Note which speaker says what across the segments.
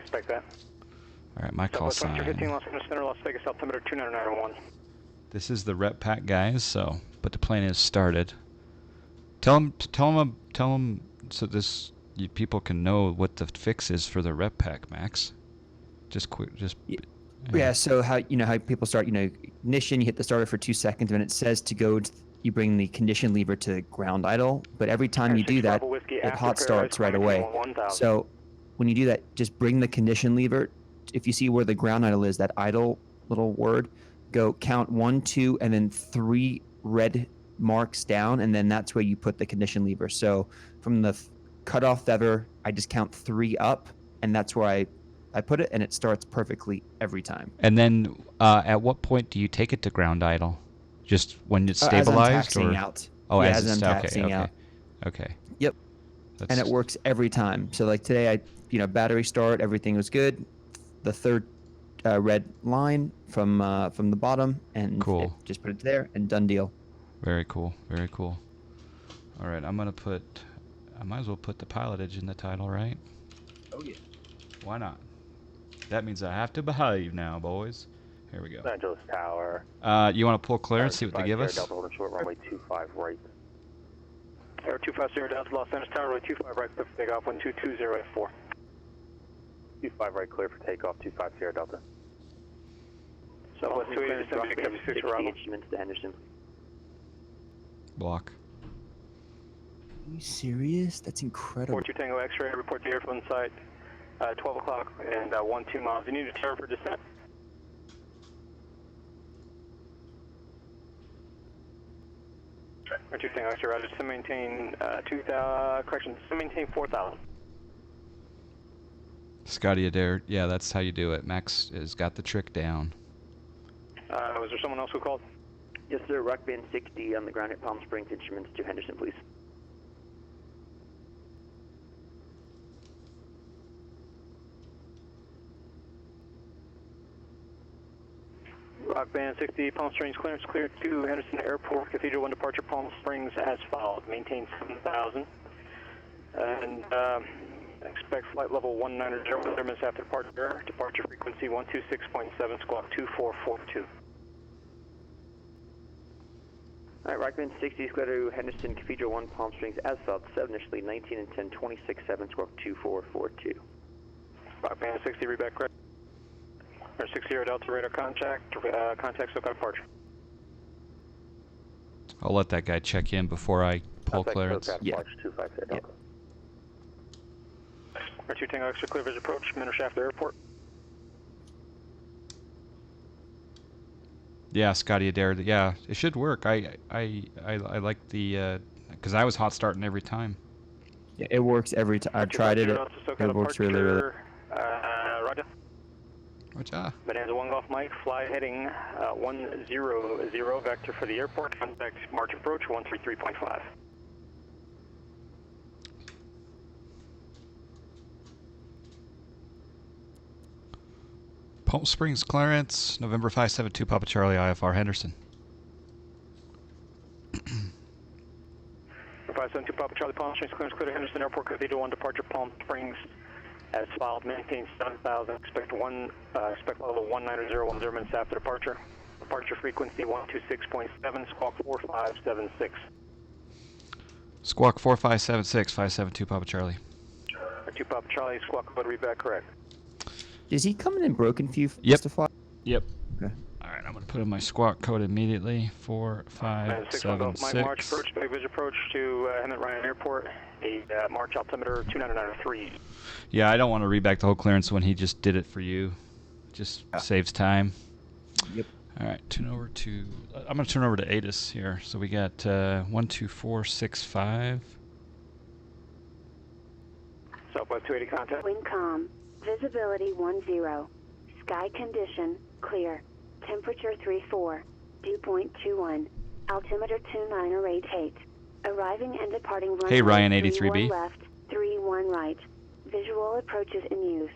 Speaker 1: expect that.
Speaker 2: All right, my call
Speaker 1: Southwest 15
Speaker 2: sign.
Speaker 1: Los Angeles Center, Las Vegas, altimeter 29901.
Speaker 2: This is the rep pack guys, so, but the plane is started. Tell them, so people can know what the fix is for the rep pack, Max. Just quick,
Speaker 3: Yeah. So how people start, ignition, you hit the starter for 2 seconds, and it says to go. You bring the condition lever to ground idle, but every time you do that, it hot starts right away. So when you do that, just bring the condition lever. If you see where the ground idle is, that idle little word, go count 1, 2, and then 3 red marks down, and then that's where you put the condition lever. So from the cutoff lever, I just count 3 up, and that's where I put it, and it starts perfectly every time.
Speaker 2: And then at what point do you take it to ground idle? Just when it's stabilized,
Speaker 3: as I'm taxiing out.
Speaker 2: Oh,
Speaker 3: yeah,
Speaker 2: as
Speaker 3: I'm taxiing out.
Speaker 2: Okay.
Speaker 3: Yep. And it works every time. So like today, battery start, everything was good. The third red line from the bottom, and
Speaker 2: cool.
Speaker 3: Just put it there, and done deal.
Speaker 2: Very cool. Very cool. All right, I might as well put the Pilotedge in the title, right?
Speaker 3: Oh yeah.
Speaker 2: Why not? That means I have to behave now, boys. Here we go.
Speaker 1: Los Angeles Tower.
Speaker 2: You want to pull clearance, see what they give us?
Speaker 1: Delta holding short, runway 25 right. Air 250 Delta, Los Angeles Tower, runway 25 right, clear for takeoff, 122.084. 25 right, clear for takeoff, 250 Delta. Southwest 280, 76 arrival. Instruments to Henderson.
Speaker 2: Block.
Speaker 3: Are you serious? That's incredible.
Speaker 1: 42 Tango X-ray, report to airfield site, 12 o'clock and 12 miles. You need a turn for descent. Or 2 Tango X-ray, roger, to maintain 4,000.
Speaker 2: Scotty Adair, yeah, that's how you do it. Max has got the trick down.
Speaker 1: Was there someone else who called?
Speaker 4: Yes, sir. Rock Band 60 on the ground at Palm Springs. Instruments to Henderson, please.
Speaker 1: Rock Band 60, Palm Springs clearance cleared to Henderson Airport, Cathedral 1 departure, Palm Springs as follows. Maintain 7,000. And expect flight level 190 minutes after departure. Departure frequency 126.7, squawk 2442.
Speaker 4: All right, Rock Band 60 is clear to Henderson Cathedral 1, Palm Springs asphalt 7, initially 19 and 10, 26.7, squawk 2442.
Speaker 1: Rock Band 60, reback correct. 60 Delta radar contact SoCal departure.
Speaker 2: I'll let that guy check in before I pull clearance.
Speaker 1: Yeah. 250 Delta. Yep. 2 Tango Extra clear visual approach, Minter Shaft Airport.
Speaker 2: Yeah, Scotty Adair. Yeah, it should work. I like the because I was hot starting every time.
Speaker 3: Yeah, it works every time. I've tried it. It works really, really.
Speaker 1: Roger.
Speaker 2: Roger.
Speaker 1: Bonanza 1 Golf Mike, fly heading 100 vector for the airport. Contact March approach 133.5.
Speaker 2: Palm Springs clearance, November 572 Papa Charlie IFR Henderson.
Speaker 1: 572 Papa Charlie, Palm Springs clearance clear to Henderson Airport, Cathedral 1 departure, Palm Springs as filed, maintain 7,000, expect level 190.10 minutes after departure. Departure frequency 126.7, squawk 4576.
Speaker 2: Squawk 4576, 572 Papa Charlie.
Speaker 1: 2 Papa Charlie, squawk code read back correct.
Speaker 3: Is he coming in broken for you
Speaker 2: Yep.
Speaker 3: to fly?
Speaker 2: Yep.
Speaker 3: Okay.
Speaker 2: All right, I'm going to put in my squawk code immediately. 4576.
Speaker 1: Mike March approach, big visual approach to Emmett Ryan Airport. A March altimeter 299.3.
Speaker 2: Yeah, I don't want to read back the whole clearance when he just did it for you. Just saves time.
Speaker 3: Yep.
Speaker 2: All right, I'm going to turn over to ATIS here. So we got 12465.
Speaker 1: Southwest 280 contact.
Speaker 5: Wind calm. Visibility 10. Sky condition clear. Temperature 34. Dew point 21. Altimeter 2988. Arriving and departing runway
Speaker 2: Hey, Ryan 83B.
Speaker 5: 31 left, 31 right. Visual approaches in use.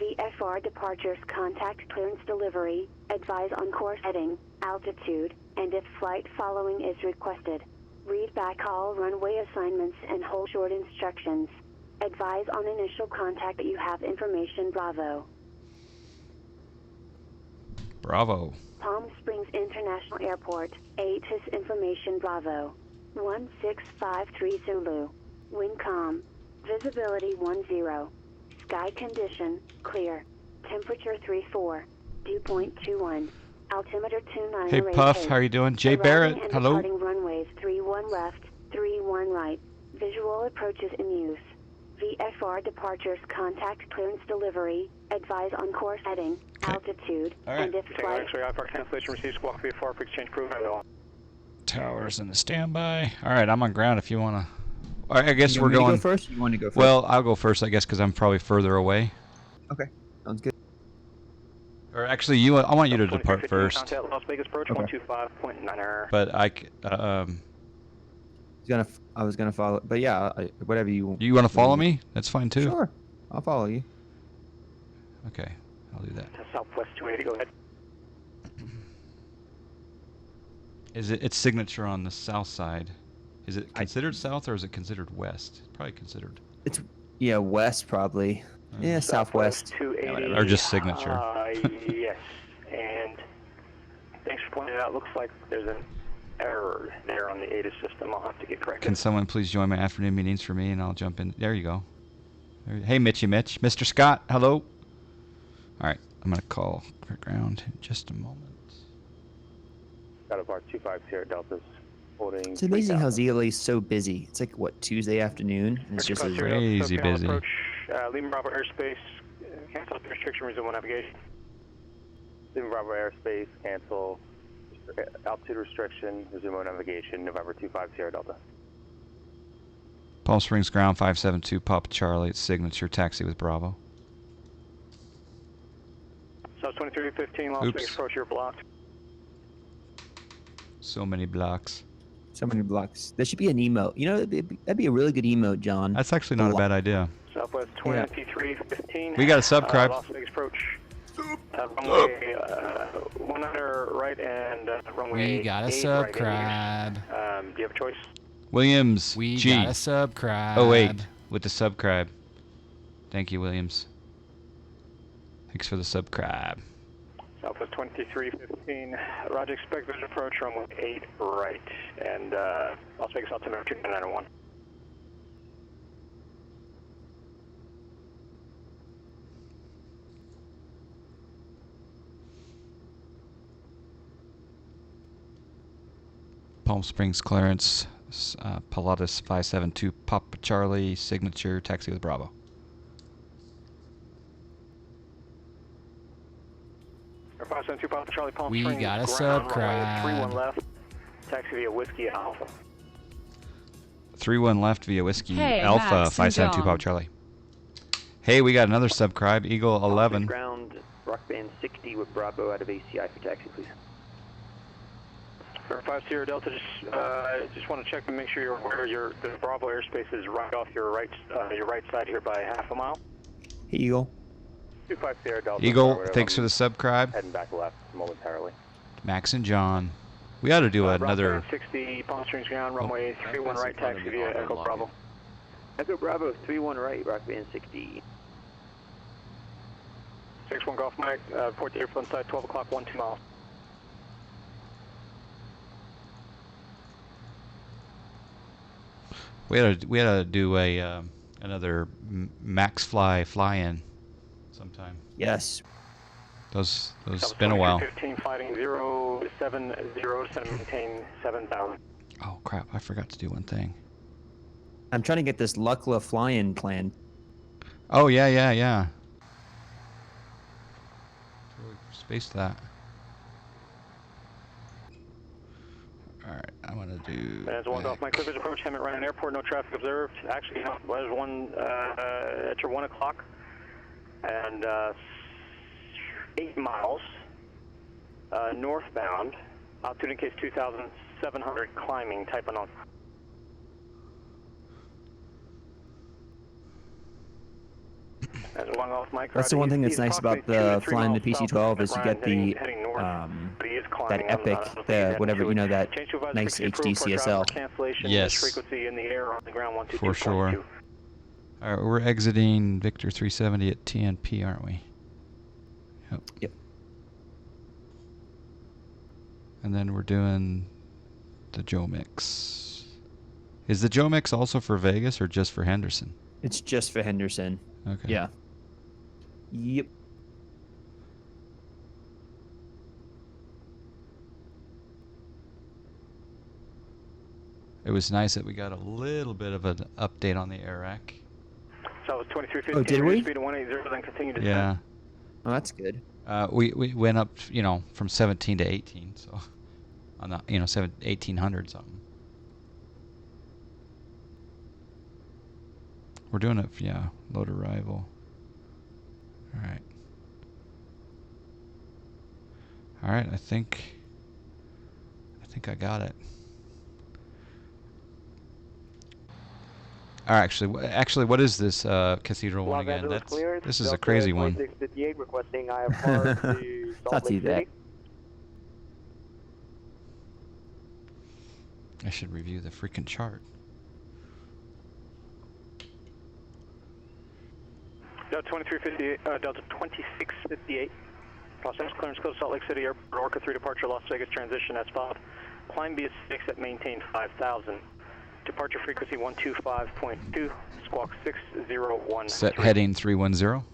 Speaker 5: VFR departures contact clearance delivery, advise on course heading, altitude, and if flight following is requested. Read back all runway assignments and hold short instructions. Advise on initial contact that you have information. Bravo.
Speaker 2: Bravo.
Speaker 5: Palm Springs International Airport, ATIS information. Bravo. 1653 Zulu. Wind calm. Visibility 10. Sky condition, clear. Temperature 34. Dew point 21. Altimeter 29.
Speaker 2: Hey Puff, how are you doing? Jay Barrett, hello.
Speaker 5: Departing runways 31 left, 31 right. Visual approaches in use. VFR departures, contact clearance delivery. Advise on course heading, altitude, and if flight.
Speaker 1: X-ray IFR cancellation received squawk VFR for exchange proof.
Speaker 2: Towers in the standby. All right, I'm on ground if you want to. I guess we're
Speaker 3: going.
Speaker 2: going.
Speaker 3: To go first? You want to go first?
Speaker 2: Well, I'll go first, I guess, because I'm probably further away.
Speaker 3: Okay, sounds good.
Speaker 2: Or actually, I want you to depart first.
Speaker 1: Contact Las Vegas approach 125.9.
Speaker 2: But
Speaker 3: I was gonna follow, but yeah, whatever you.
Speaker 2: You want to follow me? That's fine too.
Speaker 3: Sure, I'll follow you.
Speaker 2: Okay, I'll do that.
Speaker 1: Southwest 280. Go ahead.
Speaker 2: It's signature on the south side. Is it considered south or is it considered west? Probably considered.
Speaker 3: It's west probably. Yeah, southwest.
Speaker 1: 280.
Speaker 2: Or just signature.
Speaker 1: Yes, and thanks for pointing it out. Looks like there's an error there on the ATIS system. I'll have to get corrected.
Speaker 2: Can someone please join my afternoon meetings for me and I'll jump in. There you go. Hey, Mitch. Mr. Scott, hello. All right, I'm going to call ground in just a moment.
Speaker 6: Got a bar 25 Sierra Delta's holding.
Speaker 3: It's amazing how ZLA is so busy. It's like, what, Tuesday afternoon? And it's just
Speaker 2: crazy busy.
Speaker 1: Approach, Lima Bravo airspace, cancel restriction, resume navigation.
Speaker 6: Lima Bravo airspace, cancel. Altitude restriction, resume navigation, November 25 Sierra Delta.
Speaker 2: Palm Springs ground 572 Papa Charlie. It's signature taxi with Bravo.
Speaker 1: South 2315 Las Vegas approach, you're blocked.
Speaker 2: So many blocks.
Speaker 3: So many blocks. There should be an emote. You know, that'd be a really good emote, John.
Speaker 2: That's actually not a bad idea.
Speaker 1: Southwest 2315.
Speaker 2: We got a subscribe.
Speaker 1: Las Vegas approach. Runway 100 right and runway.
Speaker 7: We got a subscribe.
Speaker 1: Do you have a choice?
Speaker 2: Williams.
Speaker 7: We
Speaker 2: G.
Speaker 7: got a subscribe.
Speaker 2: Oh wait, with the subscribe. Thank you, Williams. Thanks for the subscribe.
Speaker 1: Southwest 2315. Roger, expect visual approach runway 8 right and Las Vegas altimeter 2991.
Speaker 2: Palm Springs clearance, Pilatus 572 Papa Charlie, signature, taxi with Bravo.
Speaker 1: Air 572 Papa Charlie, Palm
Speaker 7: We
Speaker 1: Springs,
Speaker 7: got a
Speaker 1: ground,
Speaker 7: subscribe.
Speaker 1: runway 31 left, taxi via Whiskey Alpha.
Speaker 2: 31 left via Whiskey
Speaker 8: Hey,
Speaker 2: Alpha
Speaker 8: Max,
Speaker 2: 572 Papa Charlie. Hey, we got another subscribe, Eagle 11.
Speaker 4: Ground, Rock Band 60 with Bravo out of ACI for taxi, please.
Speaker 1: Air 5 Sierra Delta, just want to check and make sure you're aware the Bravo airspace is right off your right side here by half a mile.
Speaker 3: Hey, Eagle.
Speaker 6: 25 Sierra Delta.
Speaker 2: Eagle, thanks for the subscribe.
Speaker 6: Heading back left momentarily.
Speaker 2: Max and John. We ought to do another.
Speaker 1: Rock Band 60, Palm Springs ground, runway 31 right, taxi via Echo Bravo.
Speaker 4: Echo Bravo 31 right, Rock Band 60.
Speaker 1: 61 Golf Mike, port the airfield inside 12 o'clock, 12 miles.
Speaker 2: We had to do a another Max fly-in sometime.
Speaker 3: Yes.
Speaker 2: Those been a while.
Speaker 1: 15 fighting 070 to maintain 7,000.
Speaker 2: Oh crap! I forgot to do one thing.
Speaker 3: I'm trying to get this Lucla fly-in plan.
Speaker 2: Oh yeah. Totally spaced that. Alright, I'm gonna do.
Speaker 1: There's one Golf Mike, clear visual approach, Hemet Ryan Airport, no traffic observed. Actually, no, there's one at your 1 o'clock. And 8 miles northbound, altitude in case 2,700 climbing, type on.
Speaker 3: That's the one thing that's nice about the flying the PC12 is you get the that epic, whatever, you know, that nice HD CSL.
Speaker 2: Yes. For sure. All right, we're exiting Victor 370 at TNP, aren't we? Yep.
Speaker 3: Yep.
Speaker 2: And then we're doing the Joe Mix. Is the Joe Mix also for Vegas or just for Henderson?
Speaker 3: It's just for Henderson.
Speaker 2: Okay.
Speaker 3: Yeah. Yep.
Speaker 2: It was nice that we got a little bit of an update on the Iraq.
Speaker 1: So it was 2315.
Speaker 3: Oh, did we?
Speaker 1: Speed of 180, then continue to
Speaker 2: Yeah.
Speaker 3: Oh, that's good.
Speaker 2: We went up, from 17 to 18, so on the 1800 something. We're doing it, yeah. Load arrival. All right. All right. I think I got it. Actually, what is this Cathedral one again? This is a crazy one.
Speaker 8: 2658 requesting IFR to Salt Lake City.
Speaker 2: I should review the freaking chart.
Speaker 1: Delta 2358, Delta 2658. Los Angeles clearance code Salt Lake City Airport, Orca 3 departure, Las Vegas transition as filed. Climb BS 6 at maintain 5000. Departure frequency 125.2, squawk 6013.
Speaker 2: Set heading 310.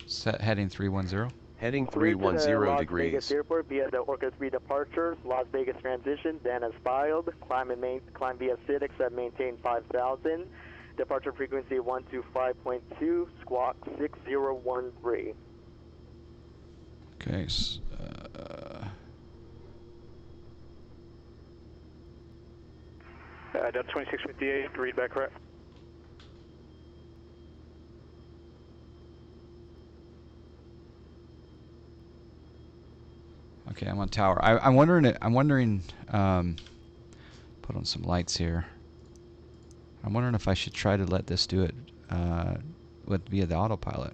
Speaker 2: Set heading 310.
Speaker 9: Heading 310
Speaker 8: Las
Speaker 9: degrees.
Speaker 8: Vegas Airport via the Orca 3 departure, Las Vegas transition, then as filed. Climb BS 6 at maintain 5000. Departure frequency 125.2, squawk 6013.
Speaker 2: Okay.
Speaker 1: Delta 2658, read back correct.
Speaker 2: Okay, I'm on tower. I'm wondering. Put on some lights here. I'm wondering if I should try to let this do it via the autopilot.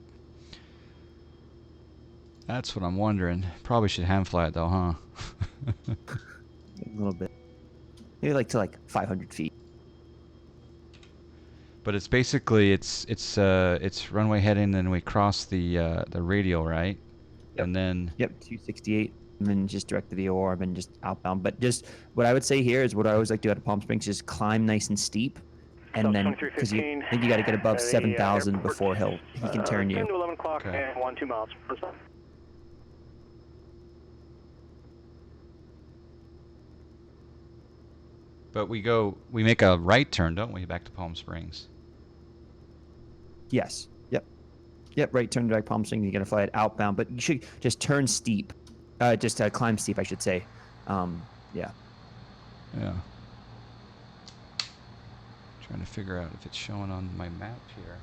Speaker 2: That's what I'm wondering. Probably should hand fly it though, huh?
Speaker 3: A little bit. Maybe to 500 feet.
Speaker 2: But it's basically it's runway heading, and we cross the radial, right?
Speaker 3: Yep.
Speaker 2: And then
Speaker 3: 268, and then just direct to the OR, and then just outbound. But just what I would say here is what I always like to do out of Palm Springs: just climb nice and steep, and then because I think you got to get above 7,000 before he can turn you.
Speaker 1: 10 to 11 o'clock
Speaker 2: Okay.
Speaker 1: and 2 miles.
Speaker 2: But we make a right turn, don't we, back to Palm Springs?
Speaker 3: Yes. Yep. Right turn direct Palm Springs. You're gonna fly it outbound, but you should just turn steep. Just climb steep, I should say. Yeah.
Speaker 2: Yeah. Trying to figure out if it's showing on my map here.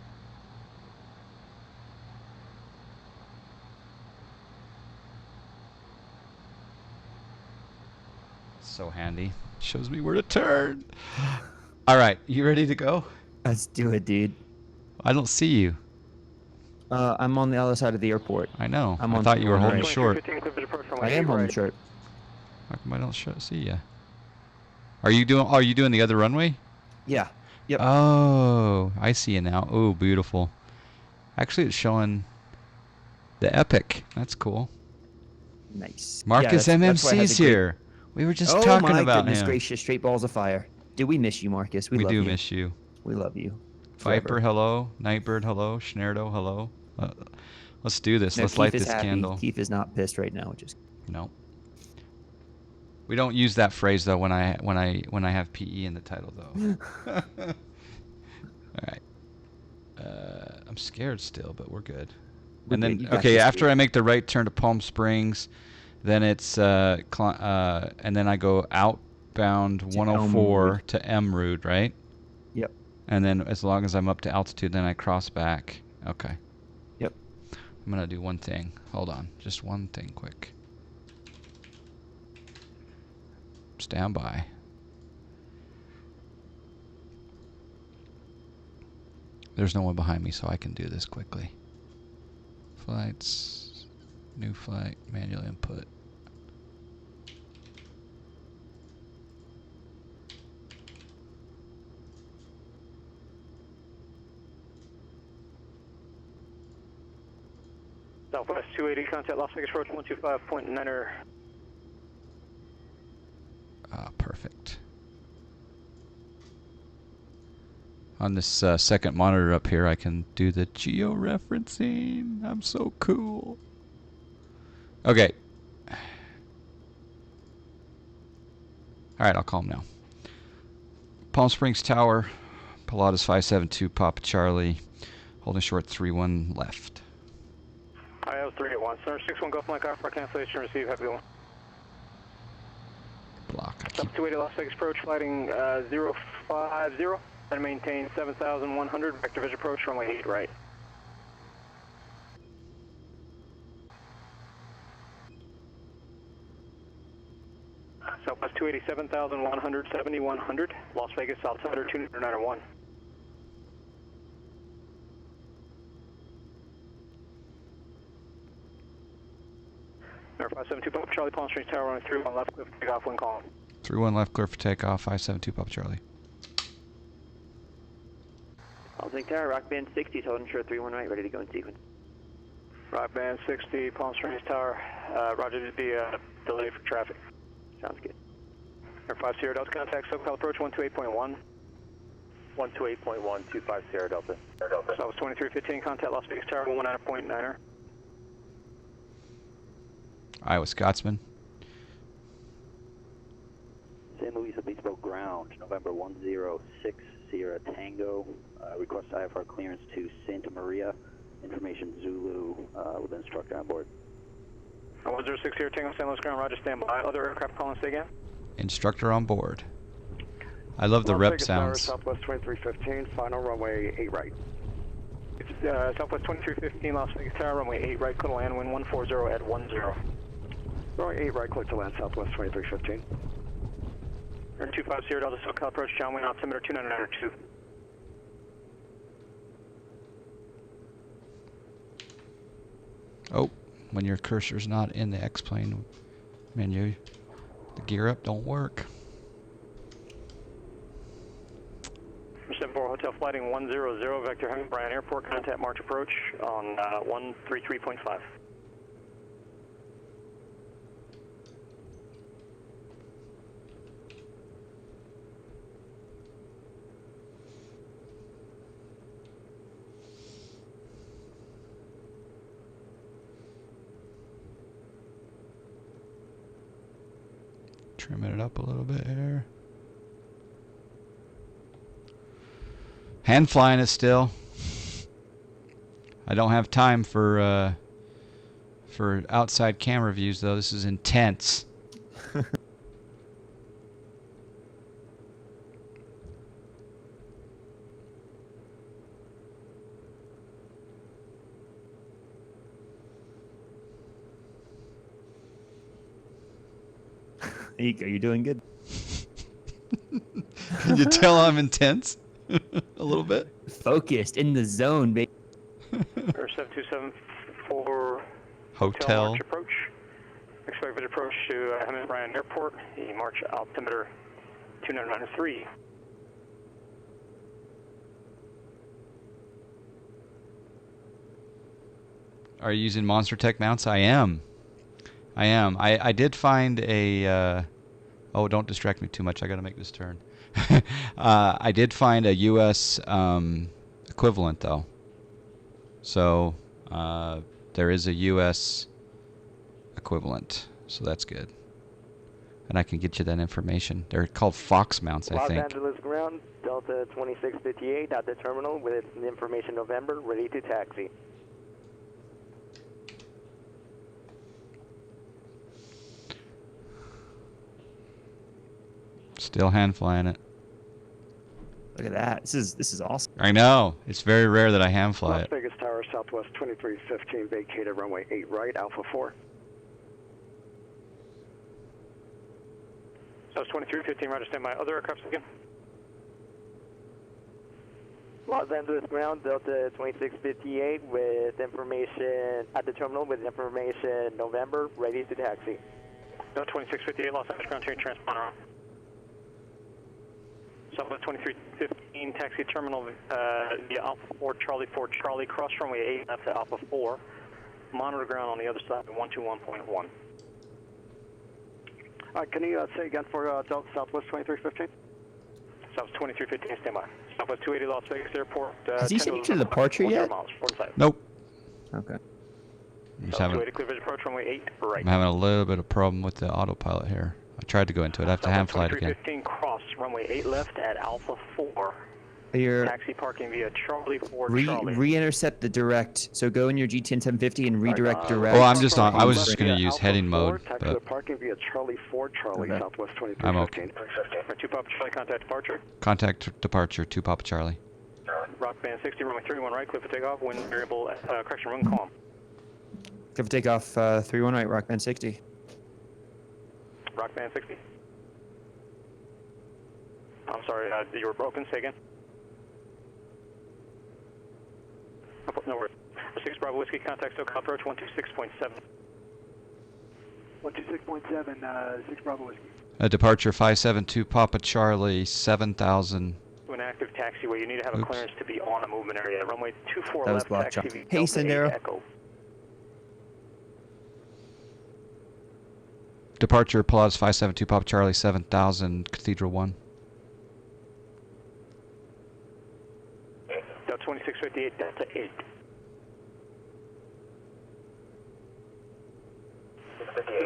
Speaker 2: It's so handy. Shows me where to turn. All right, you ready to go?
Speaker 3: Let's do it, dude.
Speaker 2: I don't see you.
Speaker 3: I'm on the other side of the airport.
Speaker 2: I know.
Speaker 3: I'm
Speaker 2: I
Speaker 3: on
Speaker 2: thought you were holding
Speaker 3: right.
Speaker 2: short.
Speaker 3: I am holding short.
Speaker 2: How come I don't see you? Are you doing the other runway?
Speaker 3: Yeah. Yep.
Speaker 2: Oh, I see you now. Oh, beautiful. Actually, it's showing the Epic. That's cool.
Speaker 3: Nice.
Speaker 2: Marcus MMC's here. We were just talking about him.
Speaker 3: Oh my goodness gracious, straight balls of fire. Dude, we miss you, Marcus. We love you.
Speaker 2: We do miss you.
Speaker 3: We love you.
Speaker 2: Viper,
Speaker 3: Forever.
Speaker 2: hello. Nightbird, hello. Schnerdo, hello. Let's do this.
Speaker 3: No,
Speaker 2: Let's
Speaker 3: Keith
Speaker 2: light
Speaker 3: is
Speaker 2: this
Speaker 3: happy.
Speaker 2: candle.
Speaker 3: Keith is not pissed right now. Just
Speaker 2: No. We don't use that phrase though when I have PE in the title though. All right. I'm scared still, but we're good. And then after I make the right turn to Palm Springs, then it's and then I go outbound 104 to Emerald, right?
Speaker 3: Yep.
Speaker 2: And then as long as I'm up to altitude, then I cross back. Okay.
Speaker 3: Yep.
Speaker 2: I'm gonna do one thing. Hold on, just one thing quick. Stand by. There's no one behind me, so I can do this quickly. Flights, new flight, manual input.
Speaker 1: Southwest 280, contact Las Vegas approach 125.9er.
Speaker 2: Perfect. On this second monitor up here, I can do the geo-referencing. I'm so cool. Okay. Alright, I'll call him now. Palm Springs Tower, Pilatus 572, Papa Charlie, holding short 31 left.
Speaker 1: IO 381, Center 61 Gulf Mike offer cancellation, receive, heavy one.
Speaker 2: Block.
Speaker 1: Sub 280 Las Vegas approach, flighting 050, and maintain 7,100, vector vision approach, runway 8 right. Southwest 280, 7,100, 7,100, Las Vegas, altimeter 291. Number 572 Papa Charlie, Palm Springs Tower, runway 31 left, clear for takeoff, wind calm.
Speaker 2: 31 left, clear for takeoff, 572 Papa Charlie.
Speaker 4: Palm Springs Tower, rock band 60, holding short 31 right, ready to go in sequence.
Speaker 1: Rock band 60, Palm Springs Tower, roger, to be delayed for traffic.
Speaker 4: Sounds good.
Speaker 1: Number 5 Sierra Delta, contact SoCal approach 128.1.
Speaker 6: 128.1, 25 Sierra Delta.
Speaker 1: Southwest 2315, contact Las Vegas Tower 119.9er.
Speaker 2: Iowa Scotsman.
Speaker 9: San Luis Obispo ground, November 106 Sierra Tango. Request IFR clearance to Santa Maria. Information Zulu with instructor on board.
Speaker 1: 106 Sierra Tango, San Luis ground, roger, stand by. Other aircraft calling, say again.
Speaker 2: Instructor on board. I love the rep sounds.
Speaker 10: Southwest 2315, final runway 8 right.
Speaker 1: It's Southwest 2315, Las Vegas Tower, runway 8 right, clear to land, wind 140 at 10.
Speaker 10: Runway 8 right, clear to land, Southwest 2315.
Speaker 1: 25 Sierra Delta, SoCal approach, downwind, altimeter 299.2.
Speaker 2: Oh, when your cursor's not in the X-plane menu, the gear up don't work.
Speaker 1: 74 Hotel flighting 100, vector Henry Bryan Airport, contact March approach on 133.5.
Speaker 2: Trimming it up a little bit here. Hand flying it still. I don't have time for outside camera views though. This is intense.
Speaker 3: There you go. You're doing good.
Speaker 2: Can you tell I'm intense? A little bit.
Speaker 3: Focused, in the zone, baby.
Speaker 1: 7274
Speaker 2: Hotel.
Speaker 1: March approach. Expected approach to Henry Bryan Airport. The March altimeter 299.3.
Speaker 2: Are you using Monster Tech mounts? I am. I did find a... oh, don't distract me too much. I got to make this turn. I did find a U.S. Equivalent, though. So there is a U.S. equivalent. So that's good. And I can get you that information. They're called Fox mounts, I think.
Speaker 8: Los Angeles ground, Delta 2658 at the terminal with information November, ready to taxi.
Speaker 2: Still hand flying it.
Speaker 3: Look at that. This is awesome.
Speaker 2: I know. It's very rare that I hand fly
Speaker 10: Las
Speaker 2: it.
Speaker 10: Vegas Tower, Southwest 2315, vacated runway 8 right, Alpha 4.
Speaker 1: So it's 2315, roger, stand by. Other aircraft again.
Speaker 8: Los Angeles ground, Delta 2658 with information at the terminal with information November, ready to taxi.
Speaker 1: Delta 2658, Los Angeles ground, turn transponder on. Southwest 2315, taxi terminal via Alpha 4 Charlie, cross runway 8 left to Alpha 4. Monitor ground on the other side at 121.1.
Speaker 10: Can you say again for Delta Southwest 2315?
Speaker 1: Southwest 2315, stand by. Southwest 280 Las Vegas Airport.
Speaker 3: Has he sent you to the departure yet?
Speaker 1: Miles,
Speaker 2: Nope.
Speaker 3: Okay.
Speaker 2: I'm
Speaker 1: Southwest 280 clear vision approach runway 8 right.
Speaker 2: I'm having a little bit of problem with the autopilot here. I tried to go into it. I have to hand fly it again.
Speaker 1: 2315 cross runway 8 left at Alpha 4. Taxi parking via Charlie 4 Charlie.
Speaker 3: Re-intercept the direct. So go in your GTN 750 and redirect direct.
Speaker 2: Oh, I'm just on. I was just going to use heading mode.
Speaker 10: Taxi parking via Charlie 4 Charlie,
Speaker 3: Okay.
Speaker 10: Southwest 2315.
Speaker 2: I'm okay.
Speaker 1: 2 Papa Charlie, contact departure.
Speaker 2: Contact departure, 2 Papa Charlie.
Speaker 1: Rock band 60, runway 31 right, clear for takeoff, wind variable, correction, run calm.
Speaker 3: Clear for takeoff 31 right, rock band 60.
Speaker 1: Rock band 60. I'm sorry, you were broken, say again. No worries. 6 Bravo Whiskey, contact SoCal approach 126.7.
Speaker 10: 126.7, 6 Bravo Whiskey.
Speaker 2: Departure 572 Papa Charlie, 7,000.
Speaker 1: To an active taxiway, you need to have a clearance to be on a movement area. Runway 24
Speaker 3: That was
Speaker 1: left,
Speaker 3: Black
Speaker 1: taxi
Speaker 3: John.
Speaker 1: via
Speaker 3: Hey,
Speaker 1: Delta
Speaker 3: Sendero.
Speaker 1: 8 Echo.
Speaker 2: Departure Pilatus 572 Papa Charlie, 7,000 Cathedral 1.
Speaker 1: Delta 2658, Delta 8.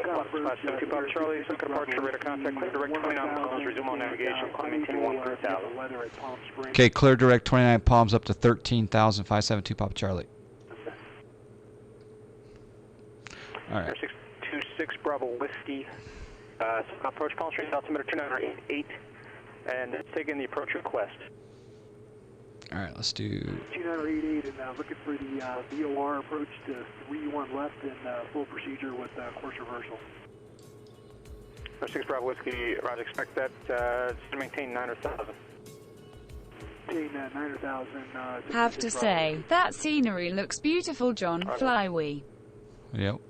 Speaker 1: Pilatus 572 Papa Charlie, second departure, radar contact, clear direct 29 miles, resume on navigation, climb maintain 13000.
Speaker 2: Okay, clear direct 29 Palms up to 13,000, 572 Papa Charlie. All right.
Speaker 1: 626 Bravo Whiskey, approach Palm Springs, altimeter 2988, and it's taking the approach request.
Speaker 2: All right, let's do
Speaker 10: 2988 and looking for the VOR approach to 31 left and full procedure with course reversal.
Speaker 1: 6 Bravo Whiskey, Roger, expect that to maintain 9,000.
Speaker 10: Maintain 9,000.
Speaker 11: Have to say, that scenery looks beautiful, John. Fly we.
Speaker 2: Yep.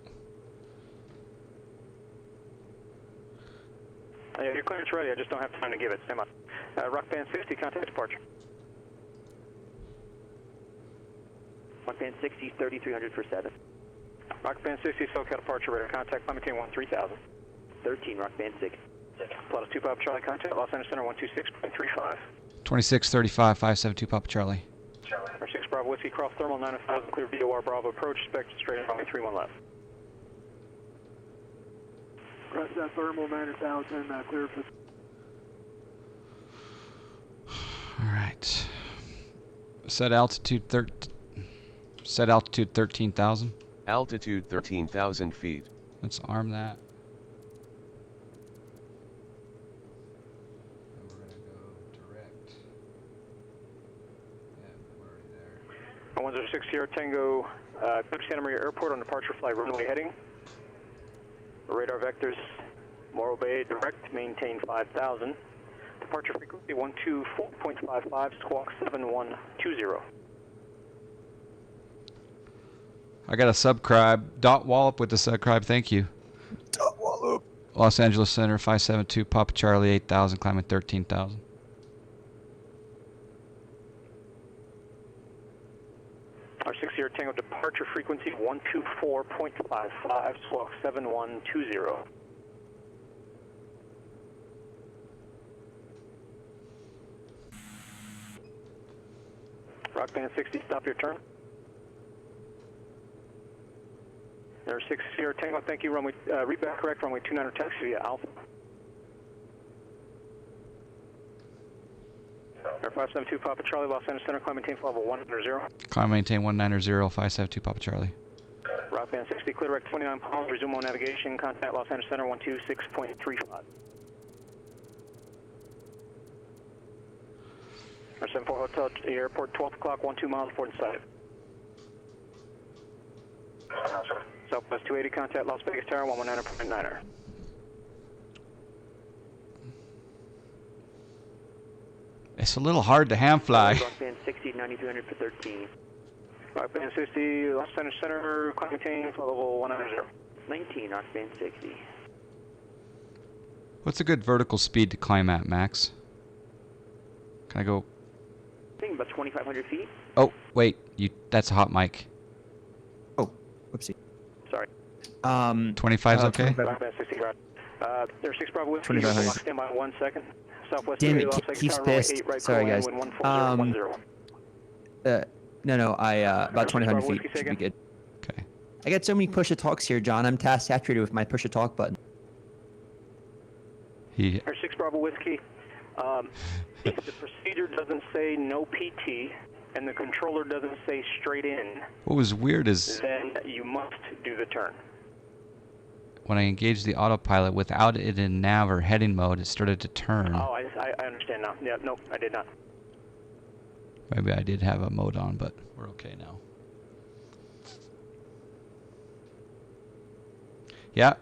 Speaker 1: Yeah, your clearance ready, I just don't have time to give it. Stand by. Rock band 60, contact departure.
Speaker 4: Rock band 60, 3300 for 7.
Speaker 1: Rock band 60, SoCal departure, radar contact, climb maintain 13,000.
Speaker 4: 13, Rock band 6.
Speaker 1: Pilatus 2 Papa Charlie, contact, Los Angeles Center 126.35.
Speaker 2: 2635, 572 Papa Charlie.
Speaker 1: 6 Bravo Whiskey, cross thermal 9,000, clear VOR Bravo approach, expect straight on runway 31 left.
Speaker 10: Press that thermal 9,000, clear for...
Speaker 2: All right. Set altitude 13,000.
Speaker 12: Altitude 13,000 feet.
Speaker 2: Let's arm that. And we're gonna go direct. Yeah, we're already there.
Speaker 1: 106 Sierra Tango, Santa Maria Airport on departure flight runway heading. Radar vectors, Morro Bay direct, maintain 5,000. Departure frequency 124.55, squawk 7120.
Speaker 2: I got a subscribe. Dot Wallop with the subscribe. Thank you.
Speaker 3: Dot Wallop.
Speaker 2: Los Angeles Center 572 Papa Charlie 8,000, climbing 13,000.
Speaker 1: R6 Sierra Tango departure frequency 124.55, squawk 7120. Rock band 60, stop your turn. Air 6 Sierra Tango, thank you. Runway, read back correct, runway 29 taxi via Alpha. Air 572 Papa Charlie, Los Angeles Center, climb maintain level 190.
Speaker 2: Climb maintain 190, 572 Papa Charlie.
Speaker 1: Rock band 60, clear direct 29 Palms, resume on navigation, contact Los Angeles Center 126.35. Air 74 Hotel Airport, 12 o'clock, 12 miles, port inside. Southwest 280, contact Las Vegas Tower 119.9er.
Speaker 2: It's a little hard to hand fly.
Speaker 4: Rock band 60, 9,300 for 13.
Speaker 1: Rock band 60, Los Angeles Center, climb maintain level 190.
Speaker 4: 19, Rock band 60.
Speaker 2: What's a good vertical speed to climb at, Max? Can I go?
Speaker 4: I think about 2,500 feet.
Speaker 2: Oh, wait. That's a hot mic.
Speaker 3: Oh, whoopsie.
Speaker 1: Sorry.
Speaker 2: 25's okay?
Speaker 1: There's 6 Bravo Whiskey.
Speaker 3: 2500.
Speaker 1: Stand by 1 second. Southwest.
Speaker 3: Damn it, Keith's pissed. Sorry, guys. No, about 2,500 feet should be good.
Speaker 2: Okay.
Speaker 3: I got so many push-to-talks here, John. I'm task saturated with my push-to-talk button.
Speaker 1: There's 6 Bravo Whiskey. If the procedure doesn't say no PT and the controller doesn't say straight in,
Speaker 2: what was weird is
Speaker 1: then you must do the turn.
Speaker 2: when I engaged the autopilot without it in nav or heading mode, it started to turn.
Speaker 1: Oh, I understand now. Yeah, no, I did not.
Speaker 2: Maybe I did have a mode on, but we're okay now. Yeah,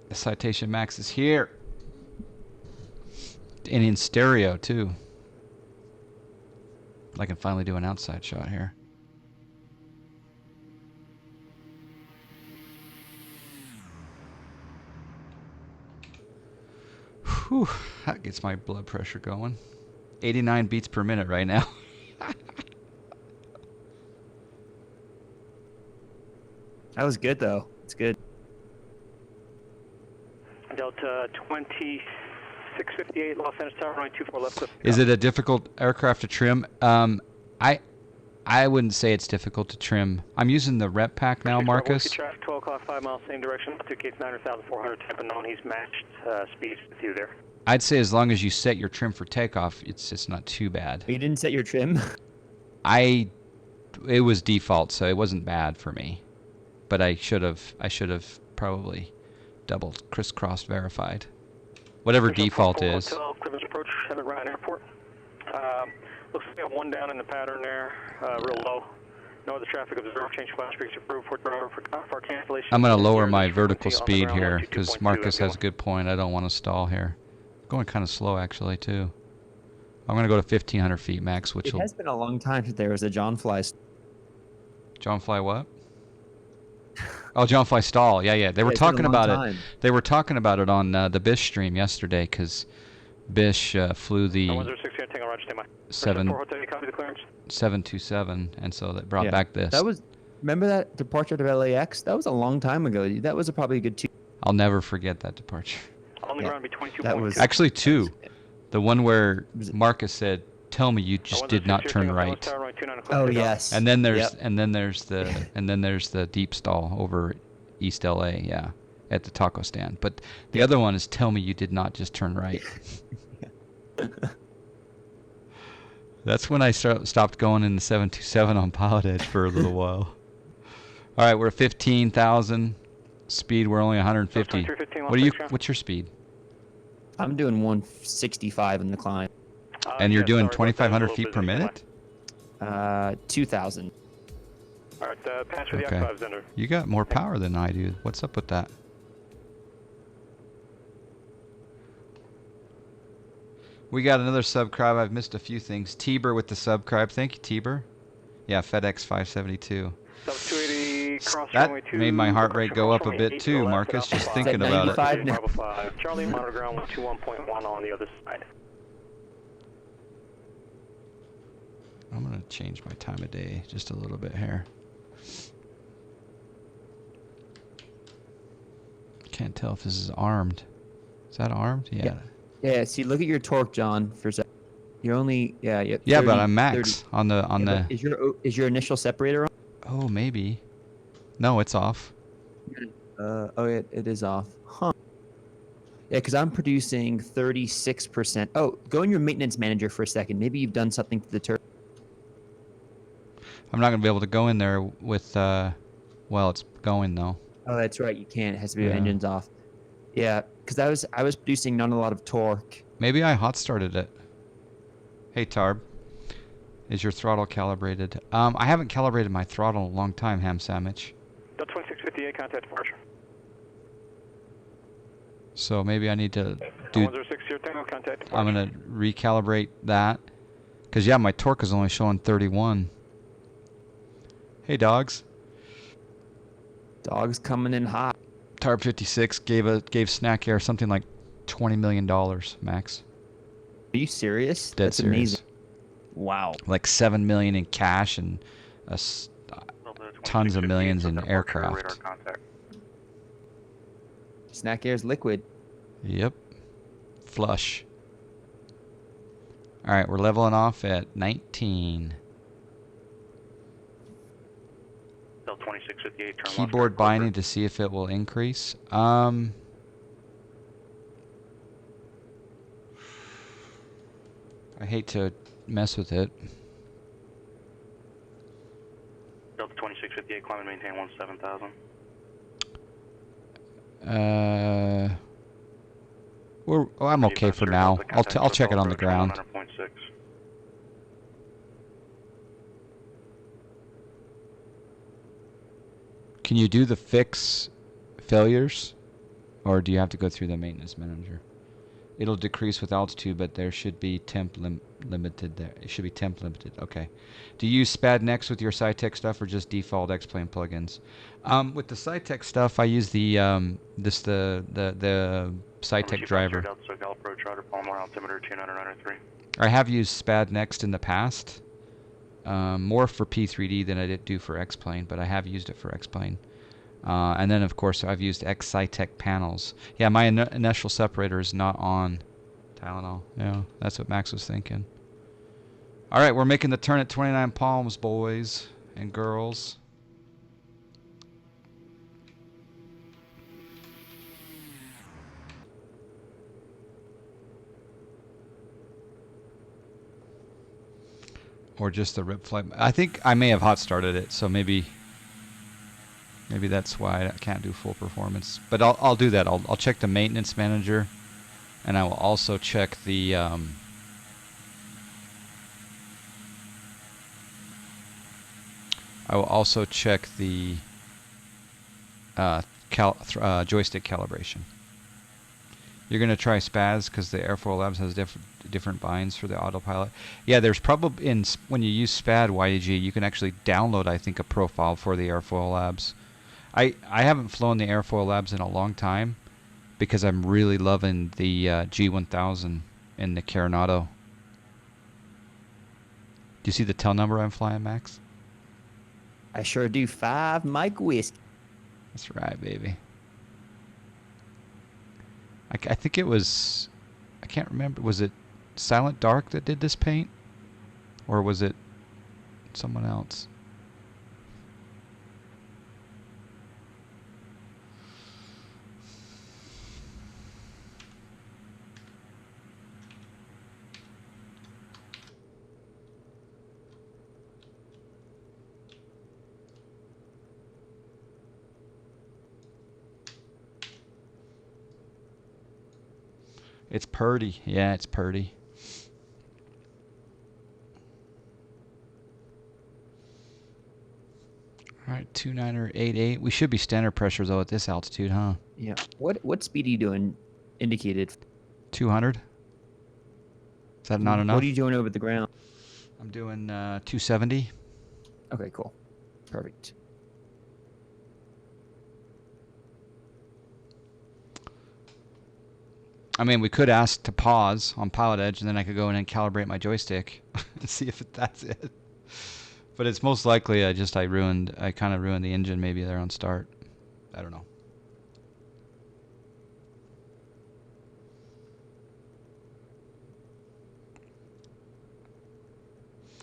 Speaker 2: the CitationMax is here. And in stereo, too. I can finally do an outside shot here. Whew, that gets my blood pressure going. 89 beats per minute right now.
Speaker 3: That was good, though. It's good.
Speaker 1: Delta 2658, Los Angeles Tower, runway 24 left cliff.
Speaker 2: Is it a difficult aircraft to trim? I wouldn't say it's difficult to trim. I'm using the rep pack now, Marcus.
Speaker 1: Traffic 12 o'clock, 5 miles, same direction. 2 Gates 900,400, Tampa known. He's matched speeds with you there.
Speaker 2: I'd say as long as you set your trim for takeoff, it's not too bad.
Speaker 3: You didn't set your trim?
Speaker 2: It was default, so it wasn't bad for me. But I should have probably double crisscross verified. Whatever default is.
Speaker 1: Hotel, Clemens Approach, Heather Ryan Airport. Looks like we have 1 down in the pattern there, real low. No other traffic observed. Change flash streaks approved for driver for cancellation.
Speaker 2: I'm going to lower my vertical speed here because Marcus has a good point. I don't want to stall here. Going kind of slow actually too. I'm going to go to 1,500 feet max, which
Speaker 3: it has been a long time since there was a John Fly.
Speaker 2: John Fly what? Oh, John Fly stall. Yeah. They were talking about it. They were talking about it on the Bish stream yesterday because Bish flew the 727, and so that brought back this.
Speaker 3: That was. Remember that departure to LAX? That was a long time ago. That was probably a good 2.
Speaker 2: I'll never forget that departure.
Speaker 1: On the ground between 2.
Speaker 3: That was
Speaker 2: actually 2. The one where Marcus said, "Tell me you just did not turn right."
Speaker 3: Oh yes.
Speaker 2: And then there's the deep stall over East LA, yeah, at the taco stand. But the other one is, "Tell me you did not just turn right." That's when I stopped going in the 727 on Pilotedge for a little while. All right, we're at 15,000 speed. We're only 150. What's your speed?
Speaker 3: I'm doing 165 in the climb.
Speaker 2: And you're doing 2,500 feet per minute?
Speaker 3: 2,000.
Speaker 1: All right, pass for the X5 center.
Speaker 2: You got more power than I do. What's up with that? We got another subscribe. I've missed a few things. Tiber with the subscribe. Thank you, Tiber. Yeah, FedEx 572. That made my heart rate go up a bit too, Marcus, just thinking about it.
Speaker 1: Charlie, monitor ground 121.1 on the other side.
Speaker 2: I'm going to change my time of day just a little bit here. Can't tell if this is armed. Is that armed? Yeah.
Speaker 3: Yeah, see, look at your torque, John, for a second. You're only, yeah, 30,
Speaker 2: but I'm max 30. on the...
Speaker 3: Is your initial separator on?
Speaker 2: Oh, maybe. No, it's off.
Speaker 3: It is off. Huh. Yeah, because I'm producing 36%. Oh, go in your maintenance manager for a second. Maybe you've done something to the turbo.
Speaker 2: I'm not going to be able to go in there with, well, it's going though.
Speaker 3: Oh, that's right. You can't. It has to be your engines off. Yeah, because I was producing not a lot of torque.
Speaker 2: Maybe I hot started it. Hey, Tarb. Is your throttle calibrated? I haven't calibrated my throttle in a long time, Ham Sandwich.
Speaker 1: Delta 2658, contact departure.
Speaker 2: So maybe I need to do...
Speaker 1: 1060, contact departure.
Speaker 2: I'm going to recalibrate that. Because, yeah, my torque is only showing 31. Hey, dogs.
Speaker 3: Dogs coming in hot.
Speaker 2: Tarb 56 gave Snack Air something like $20 million, Max.
Speaker 3: Are you serious?
Speaker 2: That's serious.
Speaker 3: Amazing. Wow.
Speaker 2: Like $7 million in cash and a tons of millions in aircraft.
Speaker 6: Radar contact.
Speaker 3: Snack air is liquid.
Speaker 2: Yep. Flush. All right, we're leveling off at 19.
Speaker 6: Del 2658. Turn
Speaker 2: Keyboard binding to see if it will increase. I hate to mess with it.
Speaker 6: Delta 2658, climb and maintain 17,000.
Speaker 2: I'm okay for now. I'll check it on the ground. Can you do the fix failures, or do you have to go through the maintenance manager? It'll decrease with altitude, but there should be temp limited there. It should be temp limited. Okay. Do you use SPAD next with your SciTech stuff, or just default X-Plane plugins? With the SciTech stuff, I use the SciTech driver. I have used SPAD next in the past, more for P3D than I did do for X-Plane, but I have used it for X-Plane. And then, of course, I've used X-SciTech panels. Yeah, my initial separator is not on Tylenol. Yeah, that's what Max was thinking. All right, we're making the turn at 29 Palms, boys and girls. Or just the rip flight. I think I may have hot started it, so maybe that's why I can't do full performance. But I'll do that. I'll check the maintenance manager, and I will also check the joystick calibration. You're gonna try SPAS because the Airfoil Labs has different binds for the autopilot. Yeah, there's probably when you use SPAD YDG, you can actually download, I think, a profile for the Airfoil Labs. I haven't flown the Airfoil Labs in a long time because I'm really loving the G1000 and the Carenado. Do you see the tail number I'm flying, Max?
Speaker 3: I sure do. 5 Mike Whiskey.
Speaker 2: That's right, baby. I think it was, I can't remember, was it Silent Dark that did this paint? Or was it someone else? It's Purdy. Yeah, it's Purdy. All right, 2988. We should be standard pressure though at this altitude, huh?
Speaker 3: Yeah. What speed are you doing? Indicated.
Speaker 2: 200. Is that not enough?
Speaker 3: What are you doing over the ground?
Speaker 2: I'm doing 270.
Speaker 3: Okay, cool. Perfect.
Speaker 2: I mean, we could ask to pause on Pilotedge, and then I could go in and calibrate my joystick and see if that's it. But it's most likely I kind of ruined the engine maybe there on start. I don't know.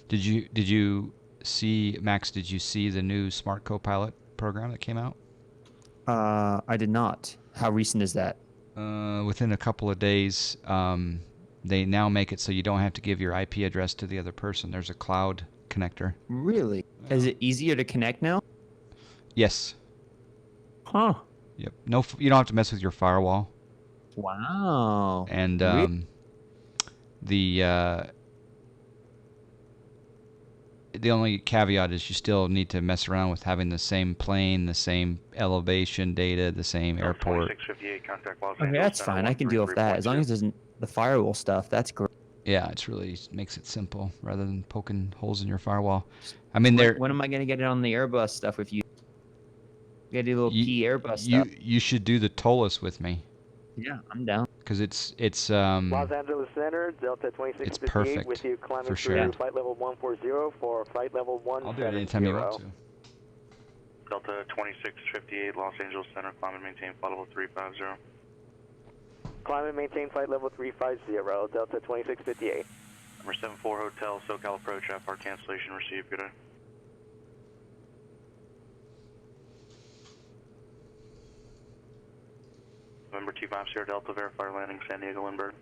Speaker 2: Did you see, Max, did you see the new Smart Copilot program that came out?
Speaker 3: I did not. How recent is that?
Speaker 2: Within a couple of days, they now make it so you don't have to give your IP address to the other person. There's a cloud connector.
Speaker 3: Really? Is it easier to connect now?
Speaker 2: Yes.
Speaker 3: Huh.
Speaker 2: Yep. No, you don't have to mess with your firewall.
Speaker 3: Wow.
Speaker 2: And the only caveat is you still need to mess around with having the same plane, the same elevation data, the same airport.
Speaker 3: Okay, that's fine. I can deal with that. As long as it isn't the firewall stuff, that's great.
Speaker 2: Yeah, it's really makes it simple rather than poking holes in your firewall. I mean,
Speaker 3: when am I going to get it on the Airbus stuff with you? You got to do a little key Airbus stuff.
Speaker 2: You should do the TOLUS with me.
Speaker 3: Yeah, I'm down.
Speaker 2: Because it's
Speaker 8: Los Angeles Center, Delta 2658
Speaker 2: it's perfect
Speaker 8: with you climbing
Speaker 2: for
Speaker 8: through
Speaker 2: sure.
Speaker 8: flight level 140 for flight level 170.
Speaker 2: I'll do it anytime you want to.
Speaker 13: Delta 2658, Los Angeles Center, climb and maintain flight level 350.
Speaker 8: Climb and maintain flight level 350, Delta 2658.
Speaker 13: Number 74 Hotel, SoCal approach, FR cancellation received, good day. November 250 Delta, verify landing San Diego Lindbergh.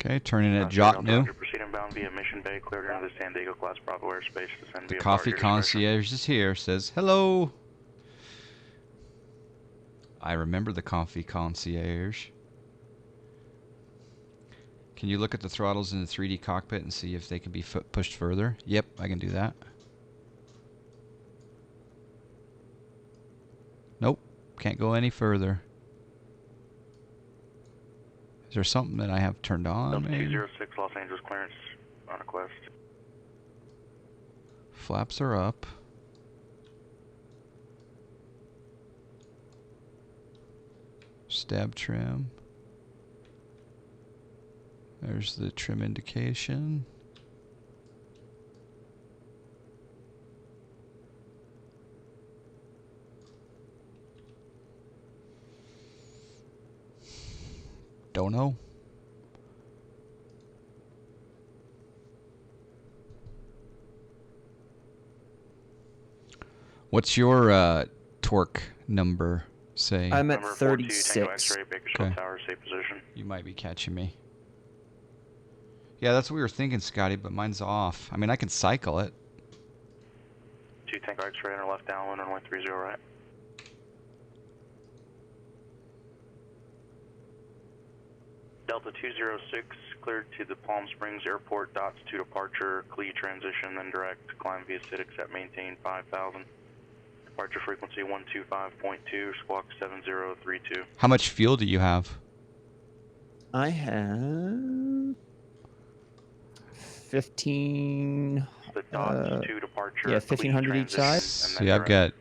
Speaker 2: Okay, turning at Jotnu.
Speaker 13: Proceed inbound via Mission Bay, cleared into the San Diego class Bravo airspace. Descend
Speaker 2: The
Speaker 13: via
Speaker 2: coffee concierge is here, says hello. I remember the coffee concierge. Can you look at the throttles in the 3D cockpit and see if they can be pushed further? Yep, I can do that. Nope, can't go any further. Is there something that I have turned on?
Speaker 13: Delta 206 Los Angeles clearance on request.
Speaker 2: Flaps are up. Stab trim. There's the trim indication. Don't know. What's your torque number, say?
Speaker 3: I'm at 36.
Speaker 2: Okay. You might be catching me. Yeah, that's what we were thinking, Scotty, but mine's off. I mean, I can cycle it.
Speaker 13: 2 Tango X-ray on our left downwind, runway 30 right. Delta 206 cleared to the Palm Springs Airport, dots to departure, CLE transition, then direct, climb via CITIX at maintain 5000. Departure frequency 125.2, squawk 7032.
Speaker 2: How much fuel do you have?
Speaker 3: I have 15.
Speaker 13: The dots to departure.
Speaker 3: Yeah, 1,500 each side.
Speaker 2: See, I've got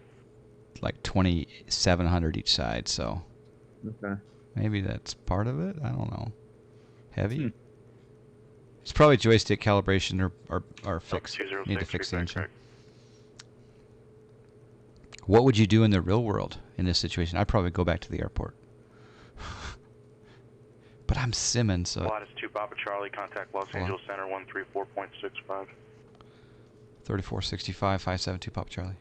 Speaker 2: like 2,700 each side, so
Speaker 3: okay.
Speaker 2: Maybe that's part of it. I don't know. Heavy. It's probably joystick calibration or fix. Need to fix the engine. What would you do in the real world in this situation? I'd probably go back to the airport. But I'm simming, so.
Speaker 13: Flight is 2 Papa Charlie, contact Los Angeles Center 134.65.
Speaker 2: 3465, 572 Papa Charlie.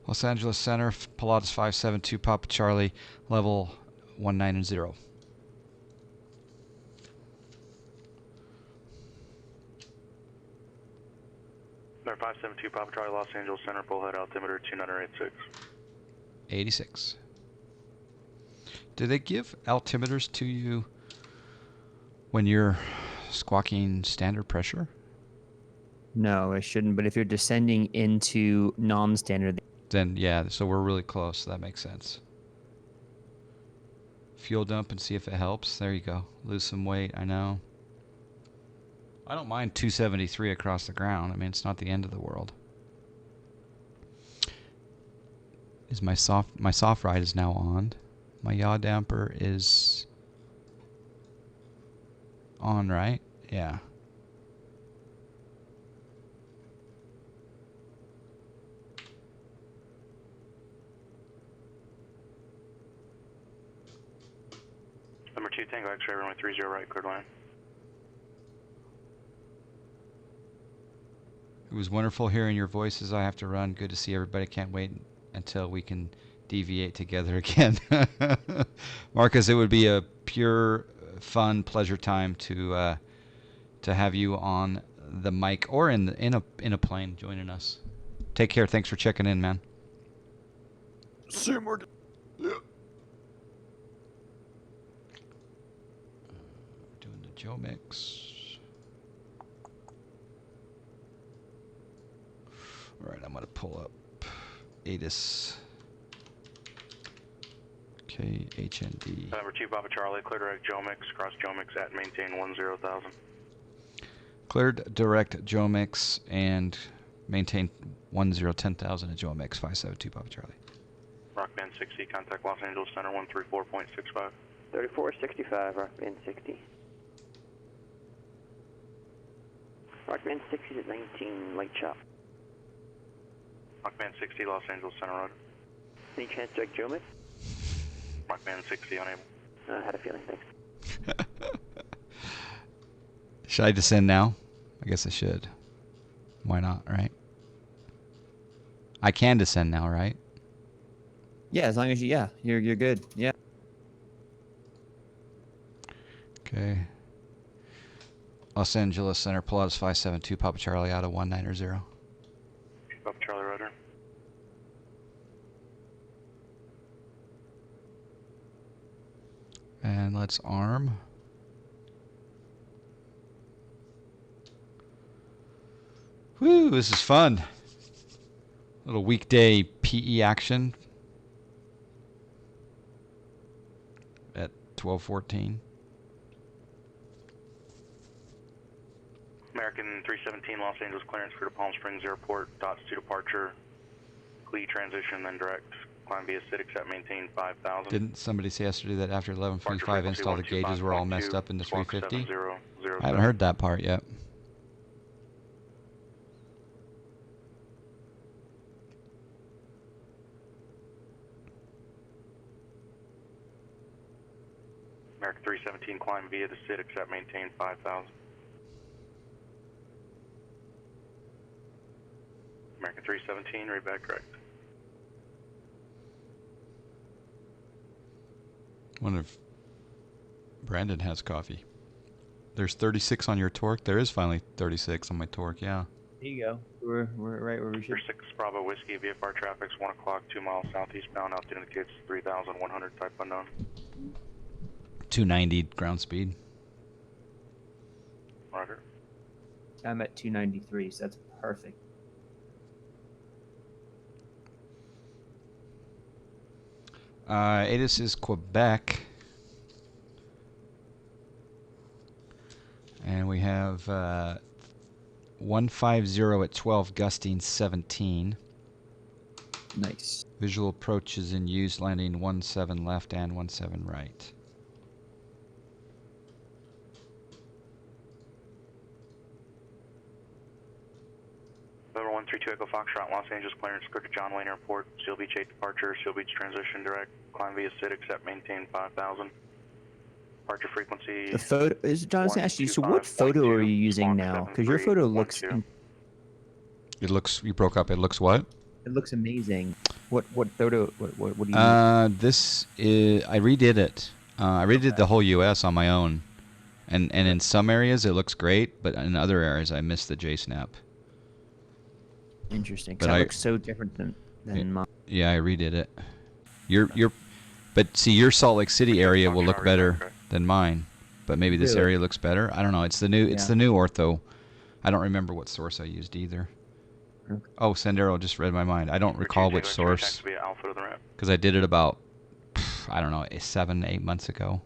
Speaker 2: Los Angeles Center, Pilatus 572 Papa Charlie, level 190.
Speaker 13: Number 572 Papa Charlie, Los Angeles Center, bullhead altimeter 2986.
Speaker 2: 86. Do they give altimeters to you when you're squawking standard pressure?
Speaker 3: No, it shouldn't. But if you're descending into non-standard,
Speaker 2: then yeah. So we're really close. So that makes sense. Fuel dump and see if it helps. There you go. Lose some weight. I know. I don't mind 273 across the ground. I mean, it's not the end of the world. Is my soft ride is now on. My yaw damper is on, right? Yeah.
Speaker 13: Number 2 Tango X-ray, runway 30 right, cleared line.
Speaker 2: It was wonderful hearing your voices. I have to run. Good to see everybody. Can't wait until we can deviate together again. Marcus, it would be a pure fun pleasure time to have you on the mic or in a plane joining us. Take care. Thanks for checking in, man.
Speaker 14: Seymour. Yeah.
Speaker 2: Doing the Joe mix. All right, I'm going to pull up ATIS. Okay, HND.
Speaker 13: Number 2 Papa Charlie, clear direct Joe Mix, cross Joe Mix at maintain 10,000.
Speaker 2: Cleared direct Joe mix and Maintain 1010,000 at Joe Mix 572 Papa Charlie.
Speaker 13: Rock Band 60, contact Los Angeles Center 134.65.
Speaker 4: 3465, Rock Band 60. Rock Band 60 at 19, Light Chop.
Speaker 13: Rock Band 60, Los Angeles Center Road.
Speaker 4: Any chance to check Joe Mix?
Speaker 13: Rock Band 60, unable.
Speaker 4: I had a feeling, thanks.
Speaker 2: Should I descend now? I guess I should. Why not, right? I can descend now, right?
Speaker 3: Yeah, as long as you're good. Yeah.
Speaker 2: Okay. Los Angeles Center, Pilatus 572, Papa Charlie out of 190.
Speaker 13: Papa Charlie Rotor.
Speaker 2: And let's arm. Woo, this is fun. Little weekday PE action at 12:14.
Speaker 13: American 317, Los Angeles clearance for the Palm Springs Airport, dots to departure, Clee transition, then direct, climb via City accept, maintain 5,000.
Speaker 2: Didn't somebody say yesterday that after 11:45 install the gauges were all messed up in the 350? I haven't heard that part yet.
Speaker 13: American 317, climb via the City accept, maintain 5,000. American 317, read back correct.
Speaker 2: Wonder if Brandon has coffee. There's 36 on your torque. There is finally 36 on my torque, yeah.
Speaker 3: There you go. We're right where we should.
Speaker 13: 6 Bravo Whiskey, VFR traffic's 1 o'clock, 2 miles southeastbound, altitude indicates 3,100, type unknown.
Speaker 2: 290 ground speed.
Speaker 13: Roger.
Speaker 3: I'm at 293, so that's perfect.
Speaker 2: ATIS is Quebec. And we have 150 at 12, gusting 17.
Speaker 3: Nice.
Speaker 2: Visual approach is in use, landing 17 left and 17 right.
Speaker 13: November 132 Echo Foxtrot, Los Angeles clearance, go to John Wayne Airport, Seal Beach 8 departure, Seal Beach transition direct, climb via City accept, maintain 5,000. Departure frequency.
Speaker 3: The photo is Jonathan actually. So what photo are you using now? Because your photo looks.
Speaker 2: It looks. You broke up. It looks what?
Speaker 3: It looks amazing. What photo? What do you?
Speaker 2: This is. I redid it. I redid the whole U.S. on my own, and in some areas it looks great, but in other areas I missed the J-snap.
Speaker 3: Interesting. Because that looks so different than mine.
Speaker 2: Yeah, I redid it. But see, your Salt Lake City area will look better than mine, but maybe this area looks better. I don't know. It's the new. It's the new ortho. I don't remember what source I used either.
Speaker 3: Okay.
Speaker 2: Oh, Sendero just read my mind. I don't recall which source because I did it about I don't know 7-8 months ago,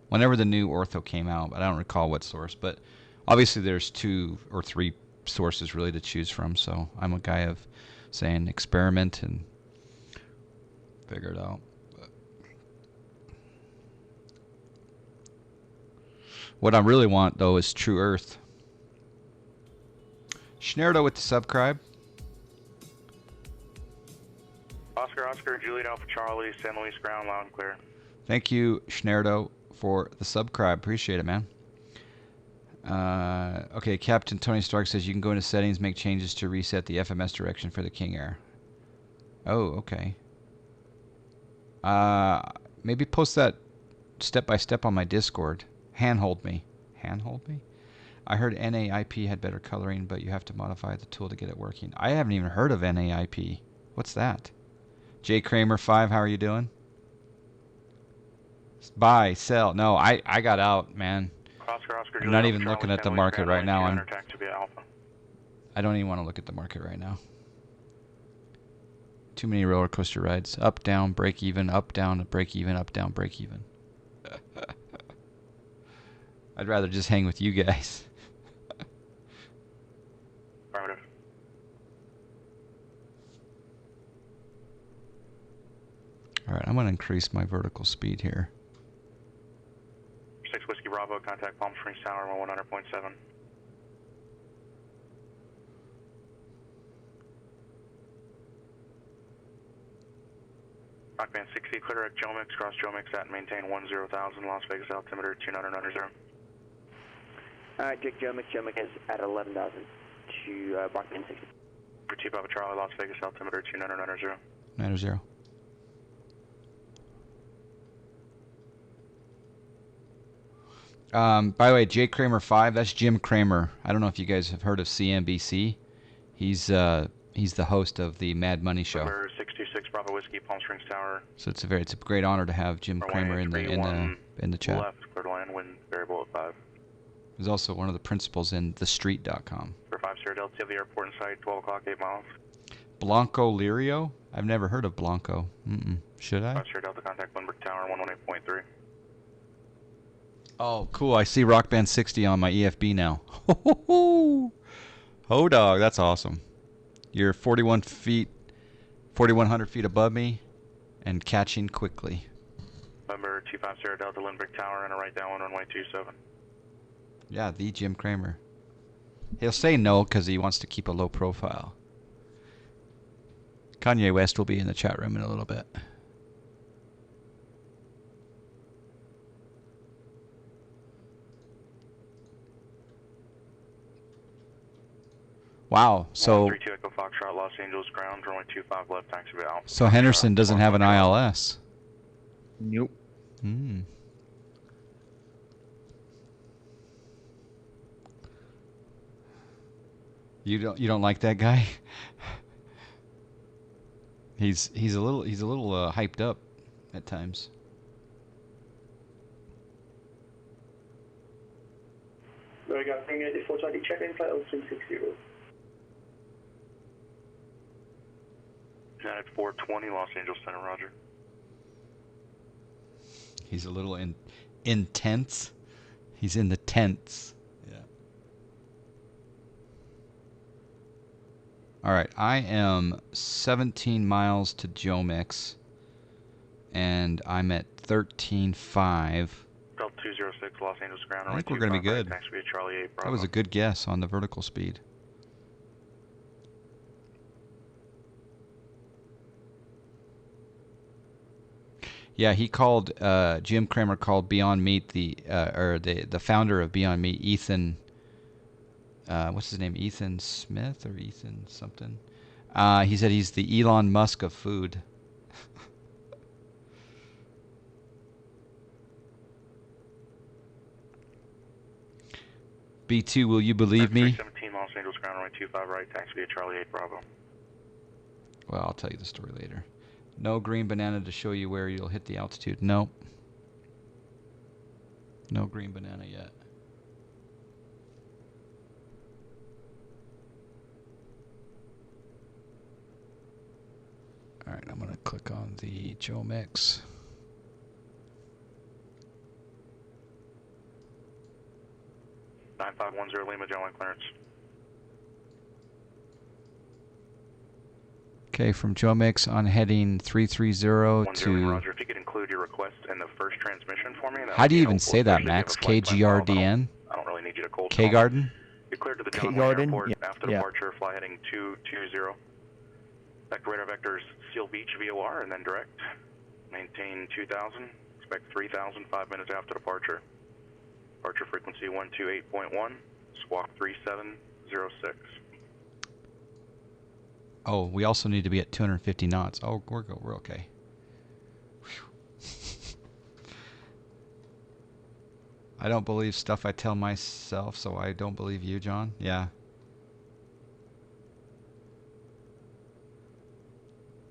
Speaker 2: whenever the new ortho came out. But I don't recall what source. But obviously, there's 2 or 3 sources really to choose from. So I'm a guy of saying experiment and figure it out. What I really want, though, is True Earth. Schnerdo with the subscribe.
Speaker 13: Oscar, Juliet Alpha Charlie, San Luis ground, loud and clear.
Speaker 2: Thank you, Schnerdo, for the subscribe. Appreciate it, man. Okay, Captain Tony Stark says you can go into settings, make changes to reset the FMS direction for the King Air. Oh, okay. Maybe post that step by step on my Discord. Handhold me. Handhold me? I heard NAIP had better coloring, but you have to modify the tool to get it working. I haven't even heard of NAIP. What's that? J. Kramer 5, how are you doing? Buy, sell. No, I got out, man.
Speaker 13: Oscar,
Speaker 2: I'm not even looking at the market right now. I don't even want to look at the market right now. Too many roller coaster rides. Up, down, break even, up, down, break even, up, down, break even. I'd rather just hang with you guys.
Speaker 13: Affirmative.
Speaker 2: All right, I'm going to increase my vertical speed here.
Speaker 13: 6 Whiskey Bravo, contact Palm Springs Tower 100.7. Rock band 60, clear at Jomix, cross Jomix at maintain 10,000, Las Vegas altimeter 2990.
Speaker 4: Alright, Jake Jomix is at 11,000 to Rock band 60.
Speaker 13: For 2 Papa Charlie, Las Vegas altimeter 2990.
Speaker 2: 90. By the way, Jake Kramer 5, that's Jim Kramer. I don't know if you guys have heard of CNBC. He's the host of the Mad Money Show.
Speaker 13: Number 626 Bravo Whiskey, Palm Springs Tower.
Speaker 2: So it's a great honor to have Jim Kramer in the chat.
Speaker 13: Left, clear to land, wind variable at 5.
Speaker 2: He's also one of the principals in TheStreet.com.
Speaker 13: For 5 Sierra Delta, to the airport in sight, 12 o'clock, 8 miles.
Speaker 2: Blanco Lirio? I've never heard of Blanco. Should I?
Speaker 13: 5 Sierra Delta, contact Lindbergh Tower 118.3.
Speaker 2: Oh, cool. I see Rock Band 60 on my EFB now. Oh, dog. That's awesome. You're 4,100 feet above me and catching quickly.
Speaker 13: Number 25 Sierra Delta, Lindbergh Tower, and a right down runway 27.
Speaker 2: Yeah, the Jim Kramer. He'll say no because he wants to keep a low profile. Kanye West will be in the chat room in a little bit. Wow, so
Speaker 13: 32 Echo Foxtrot, Los Angeles ground, runway 25 left, taxi out.
Speaker 2: So Henderson doesn't have an ILS.
Speaker 3: Nope.
Speaker 2: You don't like that guy? He's a little hyped up at times.
Speaker 14: Very good. Bring it 420 check-in flight 0360.
Speaker 13: United 420, Los Angeles Center, roger.
Speaker 2: He's a little intense. He's in the tents. Yeah. All right, I am 17 miles to Jomix, and I'm at 13.5.
Speaker 13: Delta 206, Los Angeles ground.
Speaker 2: I think we're going to be good.
Speaker 13: Right, Charlie 8, Bravo.
Speaker 2: That was a good guess on the vertical speed. Yeah, he called. Jim Kramer called Beyond Meat the founder of Beyond Meat, Ethan. What's his name? Ethan Smith or Ethan something? He said he's the Elon Musk of food. B2, will you believe me?
Speaker 13: 17 Los Angeles ground, runway 25 right, taxi via Charlie 8, Bravo.
Speaker 2: Well, I'll tell you the story later. No green banana to show you where you'll hit the altitude. Nope. No green banana yet. All right, I'm going to click on the Jomix.
Speaker 13: Nine 9510 Lima, John clearance.
Speaker 2: Okay, from Jomix on heading 330 to...
Speaker 13: Roger, if you could include your request in the first transmission for me.
Speaker 2: How do you even say that, Max? KGRDN?
Speaker 13: I don't really need you to cold
Speaker 2: K-Garden?
Speaker 13: You're cleared to the John Wayne Airport after departure, fly heading 220. Vector radar vectors Seal Beach VOR and then direct. Maintain 2000. Expect 3000 5 minutes after departure. Departure frequency 128.1. Squawk 3706.
Speaker 2: Oh, we also need to be at 250 knots. Oh, we're okay. I don't believe stuff I tell myself, so I don't believe you, John. Yeah.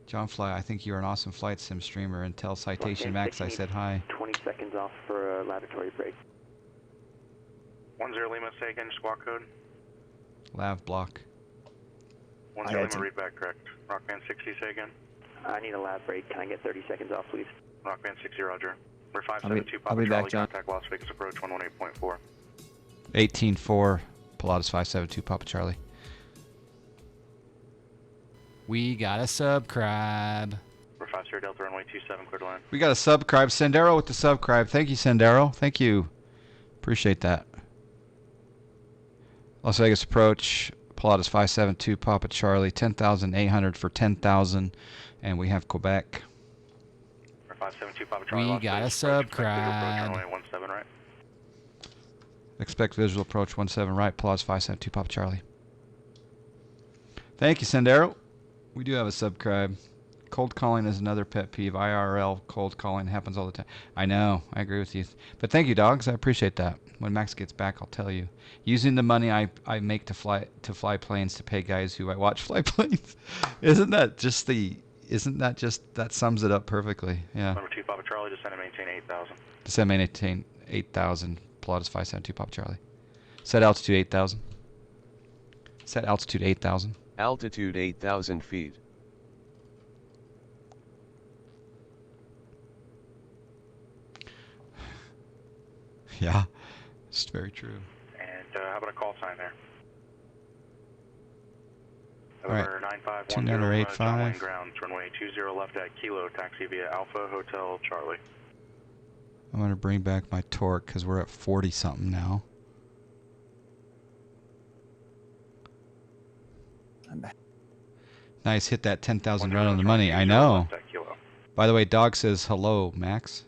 Speaker 2: John Fly, I think you're an awesome flight sim streamer, and tell CitationMax I said hi.
Speaker 4: 20 seconds off for a laboratory break.
Speaker 13: 10 Lima, say again, squawk code.
Speaker 2: Lav block.
Speaker 13: 10 Lima, read back correct. Rock band 60, say again.
Speaker 4: I need a lab break. Can I get 30 seconds off, please?
Speaker 13: Rock band 60, roger. We're 572 Papa
Speaker 3: I'll be
Speaker 13: Charlie,
Speaker 3: back, John.
Speaker 13: contact Las Vegas approach 118.4.
Speaker 2: 18-4, Pilatus 572 Papa Charlie.
Speaker 7: We got a subscribe.
Speaker 13: We're 5 Sierra Delta runway 27, clear to land.
Speaker 2: We got a subscribe. Sendero with the subscribe. Thank you, Sendero. Thank you. Appreciate that. Las Vegas approach. Pilotus 572, Papa Charlie. 10,800 for 10,000. And we have Quebec.
Speaker 13: 572, Papa Charlie.
Speaker 7: We got a subscribe.
Speaker 13: Runway 17 right.
Speaker 2: Expect visual approach 17 right. Pilotus 572, Papa Charlie. Thank you, Sendero. We do have a subscribe. Cold calling is another pet peeve. IRL cold calling happens all the time. I know. I agree with you. But thank you, dogs. I appreciate that. When Max gets back, I'll tell you. Using the money I make to fly planes to pay guys who I watch fly planes. Isn't that just that sums it up perfectly? Yeah.
Speaker 13: Number 2, Papa Charlie, descend and maintain 8,000.
Speaker 2: Descend and maintain 8,000. Pilotus 572, Papa Charlie. Set altitude 8,000. Set altitude 8,000.
Speaker 12: Altitude 8,000 feet.
Speaker 2: Yeah, it's very true.
Speaker 13: And how about a call sign there?
Speaker 2: All right.
Speaker 13: 9510, John Wayne grounds, runway 20 left at Kilo, taxi via Alpha Hotel Charlie.
Speaker 2: I'm going to bring back my torque because we're at 40-something now.
Speaker 3: I'm back.
Speaker 2: Nice, hit that 10,000 right on the money. I know. By the way, Dog says hello, Max.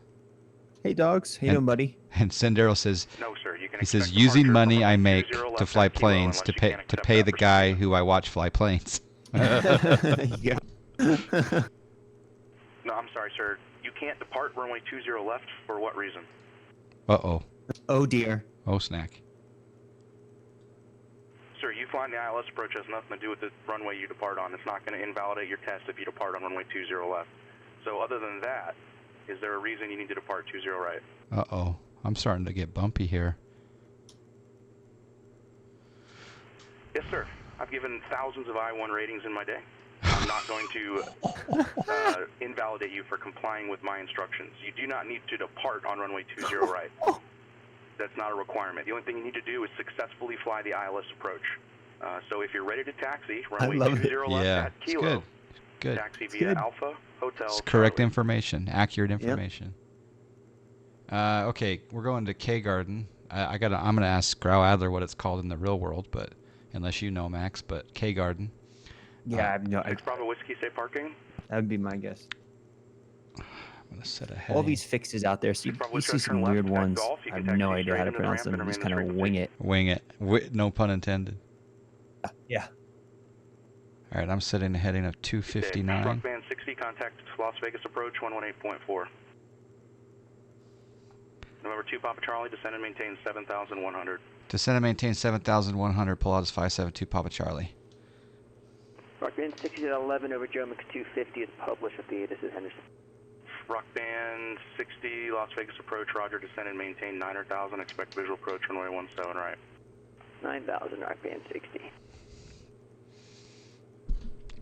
Speaker 3: Hey, dogs. How you doing, buddy?
Speaker 2: And Sendero says,
Speaker 13: no, sir, you can
Speaker 2: he says, using money I make to fly planes to pay the guy who I watch fly planes.
Speaker 3: Yeah.
Speaker 13: No, I'm sorry, sir. You can't depart runway 20 left for what reason?
Speaker 2: Uh-oh.
Speaker 3: Oh, dear.
Speaker 2: Oh, snack.
Speaker 13: Sir, you flying the ILS approach has nothing to do with the runway you depart on. It's not going to invalidate your test if you depart on runway 20 left. So other than that, is there a reason you need to depart 20 right?
Speaker 2: Uh-oh. I'm starting to get bumpy here.
Speaker 13: Yes, sir. I've given thousands of I-1 ratings in my day. I'm not going to invalidate you for complying with my instructions. You do not need to depart on runway 20 right. That's not a requirement. The only thing you need to do is successfully fly the ILS approach. So if you're ready to taxi, runway 20 left at Kilo.
Speaker 2: It's good.
Speaker 13: Taxi via Alpha Hotel.
Speaker 2: It's correct information, accurate information. Yep. Okay, we're going to K Garden. I'm gonna ask Grau Adler what it's called in the real world, but unless you know, Max, but K Garden.
Speaker 3: Yeah, I know.
Speaker 13: Bravo Whiskey, say parking.
Speaker 3: That would be my guess.
Speaker 2: I'm gonna set a heading.
Speaker 3: All these fixes out there, so you see some weird ones. I have no idea how to pronounce them. Just kind of wing it.
Speaker 2: Wing it. No pun intended.
Speaker 3: Yeah.
Speaker 2: All right, I'm setting a heading of 259.
Speaker 13: Rock band 60, contact Las Vegas approach 118.4. November 2, Papa Charlie, descend and maintain 7,100.
Speaker 2: Descend and maintain 7,100, Pilatus 572, Papa Charlie.
Speaker 4: Rock band 60 at 11 over German 250 is published with the ATIS at Henderson.
Speaker 13: Rock band 60, Las Vegas approach, roger, descend and maintain 9,000, expect visual approach runway 17 right.
Speaker 4: 9,000, rock band 60.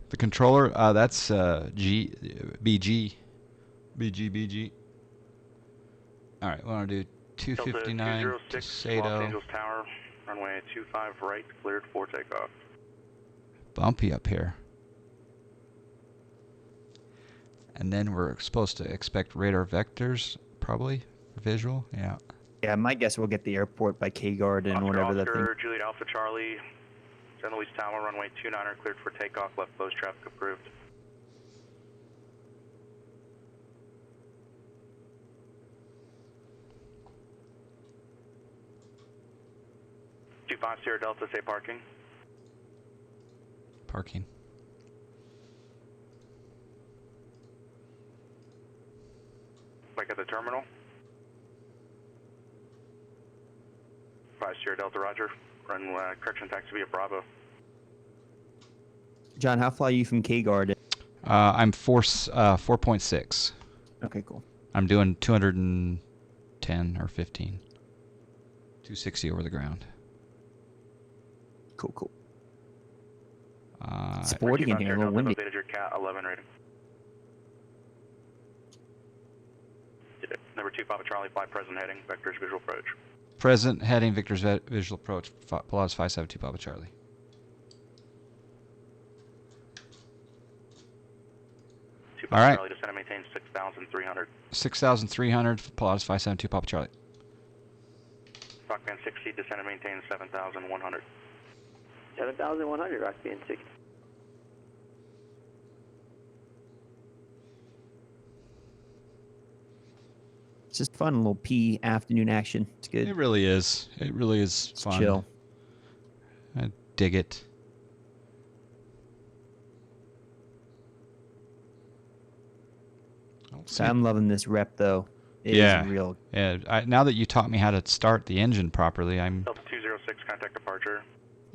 Speaker 2: The controller, that's BG. All right, we want to do 259 to Sato.
Speaker 13: Los Angeles Tower, runway 25 right, cleared for takeoff.
Speaker 2: Bumpy up here. And then we're supposed to expect radar vectors, probably, for visual. Yeah.
Speaker 3: Yeah, my guess we'll get the airport by K Garden or whatever that thing.
Speaker 13: Juliet Alpha Charlie, San Luis Tower, runway 29er, cleared for takeoff, left closed traffic approved. Five Sierra Delta, say parking.
Speaker 2: Parking.
Speaker 13: Back at the terminal. 5 Sierra Delta, roger. Run correction taxi via Bravo.
Speaker 3: John, how far are you from K Garden?
Speaker 2: I'm 4.6.
Speaker 3: Okay, cool.
Speaker 2: I'm doing 210 or 15. 260 over the ground.
Speaker 3: Cool. Sporty in here, a little windy.
Speaker 13: Your cat 11 rating. Number 2, Papa Charlie, fly present heading, vectors visual approach.
Speaker 2: Present heading, Victor's visual approach, Pilatus 572, Papa Charlie. All right.
Speaker 13: maintain 6,300.
Speaker 2: 6,300, Pilatus 572, Papa Charlie.
Speaker 13: Rockband 60, descend and maintain 7,100.
Speaker 4: 7,100, Rockband 60.
Speaker 3: It's just fun, a little P afternoon action. It's good.
Speaker 2: It really is. It really is
Speaker 3: It's
Speaker 2: fun.
Speaker 3: chill.
Speaker 2: I dig it.
Speaker 3: So I'm loving this rep though. It
Speaker 2: yeah.
Speaker 3: is real.
Speaker 2: Yeah. Now that you taught me how to start the engine properly, I'm.
Speaker 13: Delta 206, contact departure.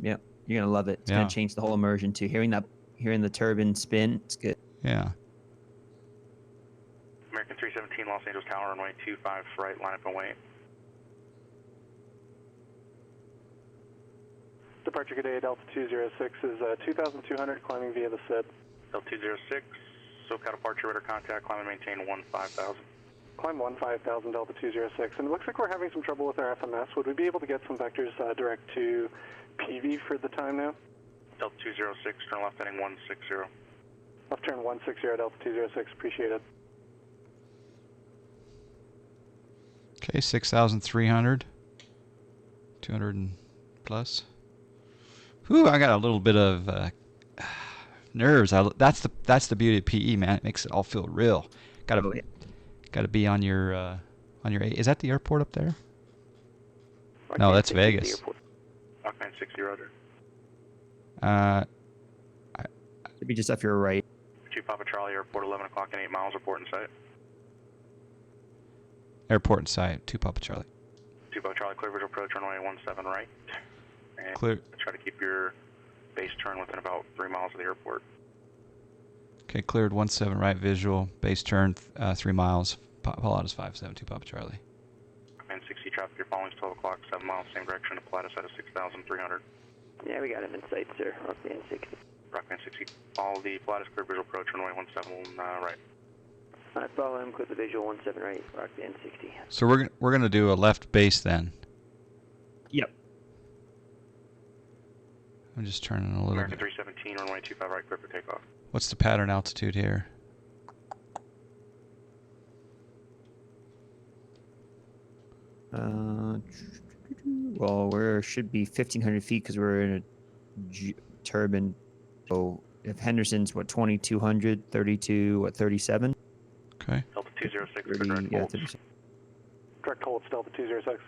Speaker 3: Yep. You're gonna love it. It's
Speaker 2: Yeah.
Speaker 3: gonna change the whole immersion too. Hearing the turbine spin, it's good.
Speaker 2: Yeah.
Speaker 13: American 317, Los Angeles Tower, runway 25 right, line up and wait.
Speaker 1: Departure good day, Delta 206 is 2,200, climbing via the SID.
Speaker 13: Delta 206, SoCal departure, radar contact, climb and maintain 15,000.
Speaker 1: Climb 15,000, Delta 206. And it looks like we're having some trouble with our FMS. Would we be able to get some vectors direct to PV for the time now?
Speaker 13: Delta 206, turn left heading 160.
Speaker 1: Left turn 160, Delta 206, appreciate it.
Speaker 2: Okay, 6,300. 200 and plus. Whew, I got a little bit of nerves. That's the beauty of PE, man. It makes it all feel real. Gotta be on your Is that the airport up there? No, that's Vegas.
Speaker 13: Rockman 60, roger.
Speaker 3: Should be just off your right.
Speaker 13: 2 Papa Charlie, airport 11 o'clock and 8 miles, report in sight.
Speaker 2: Airport in sight, 2 Papa Charlie.
Speaker 13: 2 Papa Charlie, clear visual approach, runway 17 right. And
Speaker 2: Clear.
Speaker 13: try to keep your base turn within about 3 miles of the airport.
Speaker 2: Okay, cleared 17 right visual, base turn 3 miles, Pilatus 572 Papa Charlie.
Speaker 13: And 60 traffic, your following is 12 o'clock, 7 miles, same direction to Pilatus out of 6,300.
Speaker 4: Yeah, we got him in sight, sir. Rockband 60.
Speaker 13: Rockman 60, follow the Pilatus clear visual approach, runway 17 right.
Speaker 4: Alright, follow him, clear the visual 17 right, Rockband 60.
Speaker 2: So we're gonna do a left base then.
Speaker 3: Yep.
Speaker 2: I'm just turning a little
Speaker 13: American
Speaker 2: bit.
Speaker 13: 317, runway 25 right, clear for takeoff.
Speaker 2: What's the pattern altitude here?
Speaker 3: Well, we should be 1,500 feet because we're in a turbine. So if Henderson's, what, 2,200, 32, what, 37?
Speaker 2: Okay.
Speaker 13: Delta 206,
Speaker 3: 30,
Speaker 13: direct
Speaker 3: yeah,
Speaker 13: holds.
Speaker 3: 37.
Speaker 1: Direct holds, Delta 206.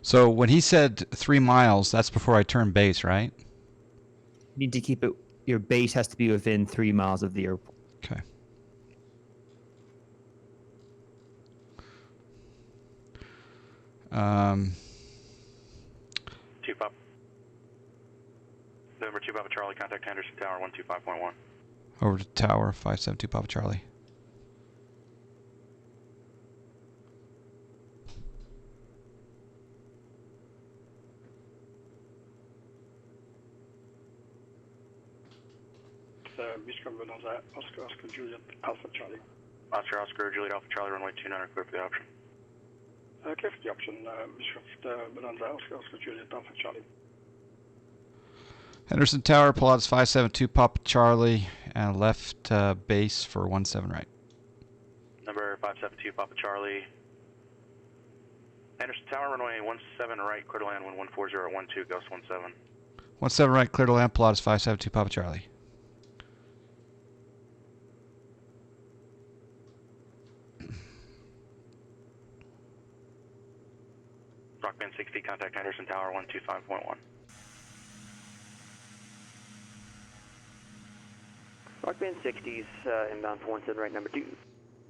Speaker 2: So when he said 3 miles, that's before I turn base, right?
Speaker 3: You need to keep it, your base has to be within 3 miles of the airport.
Speaker 2: Okay.
Speaker 13: November 2 Papa Charlie, contact Henderson Tower 125.1.
Speaker 2: Over to Tower 572 Papa Charlie.
Speaker 14: Michigan Bonanza, Oscar Juliet Alpha Charlie.
Speaker 13: Oscar Juliet Alpha Charlie, runway 29, clear for the option.
Speaker 14: Clear for the option, Michigan Bonanza, Oscar Juliet Alpha Charlie.
Speaker 2: Henderson Tower, Pilatus 572 Papa Charlie, and left base for 17 right.
Speaker 13: Number 572 Papa Charlie. Henderson Tower, runway 17 right, clear to land 1140 at 12, ghost 17.
Speaker 2: 17 right, clear to land, Pilatus 572 Papa Charlie.
Speaker 13: Rockband 60, contact Henderson Tower 125.1.
Speaker 4: Rockband 60's inbound for 17 right, number 2.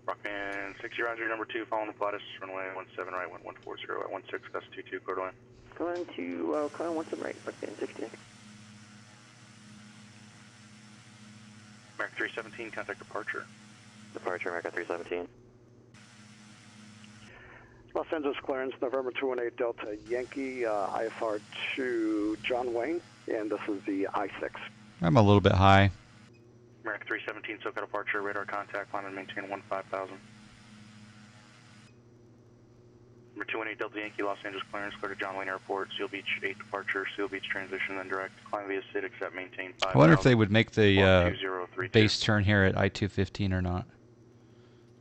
Speaker 13: Rockband 60, roger, number 2, following the Pilatus, runway 17 right, 1140 at 16, gust 22, clear to land.
Speaker 4: Going to, climb 17 right, Rockband 60.
Speaker 13: American 317, contact departure.
Speaker 4: Departure, American 317.
Speaker 14: Los Angeles clearance, November 218 Delta Yankee, IFR to John Wayne, and this is the I-6.
Speaker 2: I'm a little bit high.
Speaker 13: American 317, SoCal departure, radar contact, climb and maintain 15,000. Number 218 Delta Yankee, Los Angeles clearance, clear to John Wayne Airport, Seal Beach 8 departure, Seal Beach transition, then direct, climb via Sid, accept, maintain 5.
Speaker 2: I wonder if they would make the base turn here at I-215 or not.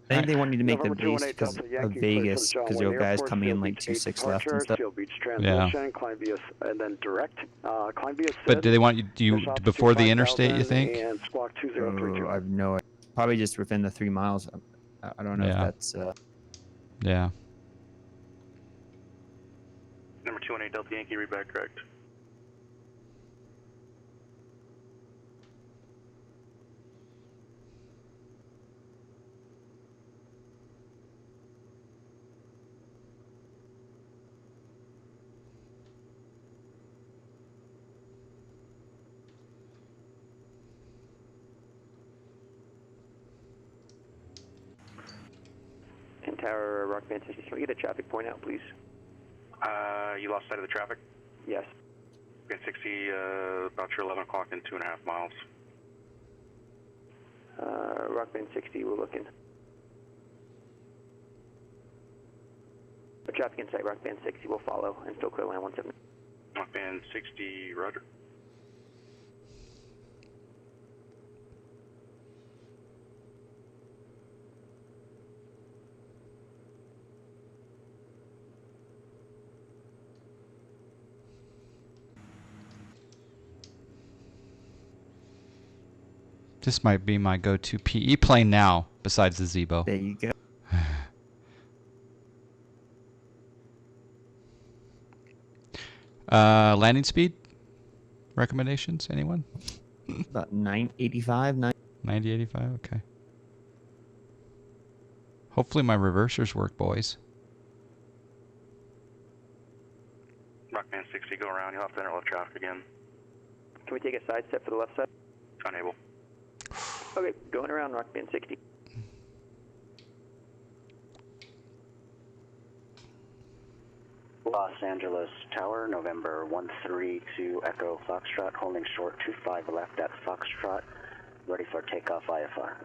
Speaker 3: I think they want you to make the base because of Vegas, because there are guys coming in like 26 left and stuff.
Speaker 2: Yeah.
Speaker 14: Climb via, and then direct. Climb via Sid,
Speaker 2: But do they want you before the interstate, you think?
Speaker 14: And squawk 2032.
Speaker 3: I have no idea. Probably just within the 3 miles. I don't know if that's...
Speaker 2: Yeah.
Speaker 13: Number 218 Delta Yankee, read back correct.
Speaker 4: And Tower, Rock Band 60, can we get a traffic point out, please?
Speaker 13: You lost sight of the traffic?
Speaker 4: Yes.
Speaker 13: Band 60, about your 11 o'clock in 2.5 miles.
Speaker 4: Rock Band 60, we're looking. Traffic in sight, Rock Band 60 will follow, and still clear line 17.
Speaker 13: Rock Band 60, roger.
Speaker 2: This might be my go-to PE plane now, besides the Zebo.
Speaker 3: There you go.
Speaker 2: Landing speed recommendations? Anyone?
Speaker 3: About 985,
Speaker 2: 9085. Okay. Hopefully my reversers work, boys.
Speaker 13: Rockman 60, go around. You'll have to enter left traffic again.
Speaker 4: Can we take a side step for the left side?
Speaker 13: Unable.
Speaker 4: Okay, going around Rock Band 60.
Speaker 9: Los Angeles Tower, November 132 Echo Foxtrot, holding short 25 left at Foxtrot, ready for takeoff IFR.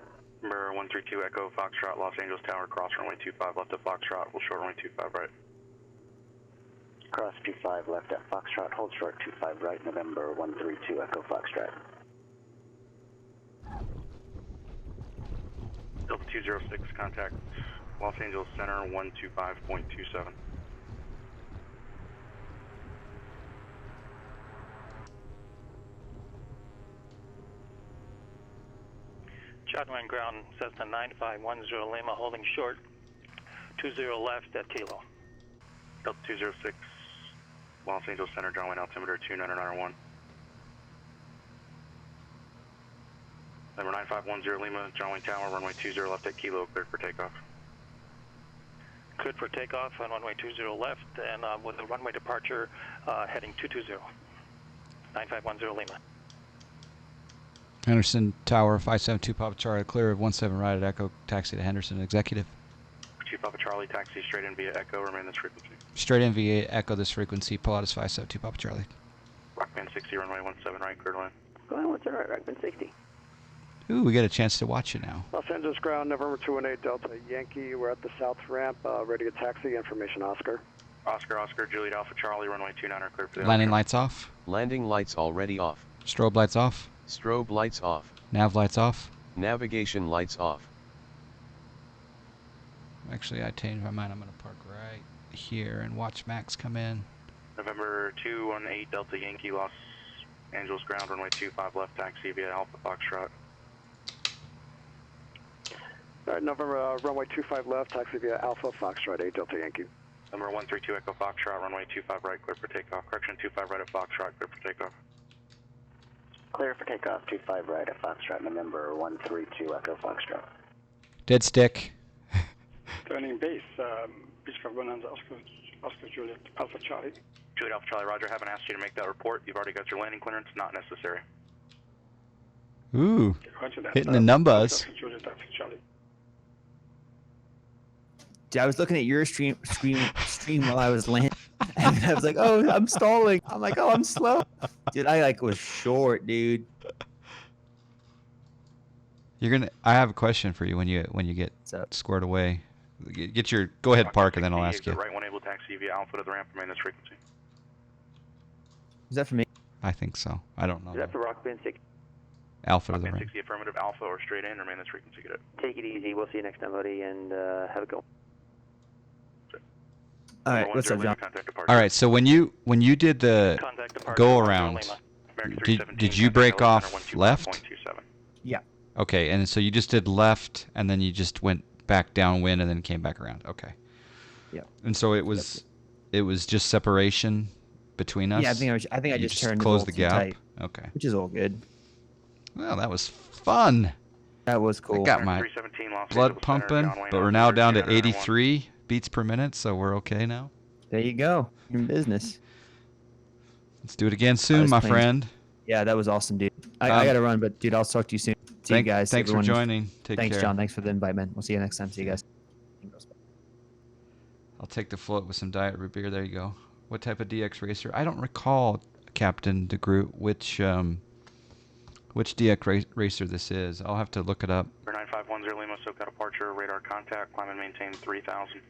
Speaker 13: Number 132 Echo Foxtrot, Los Angeles Tower, cross runway 25 left at Foxtrot, will short runway 25 right.
Speaker 9: Cross 25 left at Foxtrot, hold short 25 right, November 132 Echo Foxtrot.
Speaker 13: Delta 206, contact Los Angeles Center 125.27.
Speaker 1: John Wayne ground, Cessna 9510 Lima, holding short, 20 left at Kilo.
Speaker 13: Delta 206, Los Angeles Center, John Wayne altimeter 2991. Number 9510 Lima, John Wayne Tower, runway 20 left at Kilo, cleared for takeoff.
Speaker 1: Cleared for takeoff on runway 20 left, and with a runway departure heading 220. 9510 Lima.
Speaker 2: Henderson Tower, 572 Papa Charlie, clear of 17 right at Echo, taxi to Henderson Executive.
Speaker 13: 2 Papa Charlie, taxi straight in via Echo, remain this frequency.
Speaker 2: Straight in via Echo this frequency, pull out as 572 Papa Charlie.
Speaker 13: Rockman 60, runway 17 right, cleared line.
Speaker 4: Go ahead, 17 right, Rockman 60.
Speaker 2: Ooh, we get a chance to watch it now.
Speaker 14: Los Angeles ground, November 218 Delta Yankee. We're at the south ramp, ready to taxi. Information, Oscar.
Speaker 13: Oscar, Juliet Alpha Charlie, runway 29 clear for the
Speaker 2: Landing lights off.
Speaker 12: Landing lights already off.
Speaker 2: Strobe lights off.
Speaker 12: Strobe lights off.
Speaker 2: Nav lights off.
Speaker 12: Navigation lights off.
Speaker 2: Actually, I changed my mind. I'm going to park right here and watch Max come in.
Speaker 13: November 218 Delta Yankee, Los Angeles ground, runway 25 left, taxi via Alpha Foxtrot.
Speaker 14: All right, November runway 25 left, taxi via Alpha Foxtrot 8 Delta Yankee.
Speaker 13: Number 132 Echo Foxtrot, runway 25 right, clear for takeoff. Correction, 25 right at Foxtrot, clear for takeoff.
Speaker 9: Clear for takeoff, 25 right at Foxtrot, November 132 Echo Foxtrot.
Speaker 2: Dead stick.
Speaker 15: Turning base, Beach Bonanza, Oscar Juliet Alpha Charlie.
Speaker 13: Juliet Alpha Charlie, roger, haven't asked you to make that report. You've already got your landing clearance, not necessary.
Speaker 2: Ooh, hitting the numbers.
Speaker 15: Juliet Alpha Charlie.
Speaker 3: Dude, I was looking at your stream while I was landing, and I was like, "Oh, I'm stalling." I'm like, "Oh, I'm slow." Dude, I was short, dude.
Speaker 2: I have a question for you when you get squared away. Go ahead, park, and then I'll ask you.
Speaker 13: Right one able to frequency via alpha to the ramp, remain this frequency.
Speaker 3: Is that for me?
Speaker 2: I think so. I don't know.
Speaker 4: Is that for Rockband 60?
Speaker 2: Alpha to the
Speaker 13: Rockband
Speaker 2: ramp.
Speaker 13: 60 affirmative, alpha or straight in, remain this frequency, cadet.
Speaker 4: Take it easy. We'll see you next time, buddy, and have a go.
Speaker 3: All right, what's up, John?
Speaker 2: All right, so when you did the go around, did you break off left?
Speaker 3: Yeah.
Speaker 2: Okay, and so you just did left, and then you just went back downwind, and then came back around. Okay.
Speaker 3: Yeah.
Speaker 2: And so it was just separation between us.
Speaker 3: Yeah, I think I
Speaker 2: You
Speaker 3: just turned
Speaker 2: closed the
Speaker 3: too
Speaker 2: gap.
Speaker 3: tight,
Speaker 2: Okay.
Speaker 3: which is all good.
Speaker 2: Well, that was fun.
Speaker 3: That was cool.
Speaker 2: I got my blood pumping, but we're now down to 83 beats per minute, so we're okay now.
Speaker 3: There you go. You're in business.
Speaker 2: Let's do it again soon, my friend.
Speaker 3: Yeah, that was awesome, dude. I got to run, but dude, I'll talk to you soon. See you guys.
Speaker 2: Thanks for joining. Take
Speaker 3: Thanks,
Speaker 2: care.
Speaker 3: John. Thanks for the invite, man. We'll see you next time. See you guys.
Speaker 2: I'll take the float with some diet root beer. There you go. What type of DX racer? I don't recall, Captain DeGroot, which DX racer this is. I'll have to look it up.
Speaker 13: 9510 Lima, SoCal departure, radar contact, climb and maintain 3000.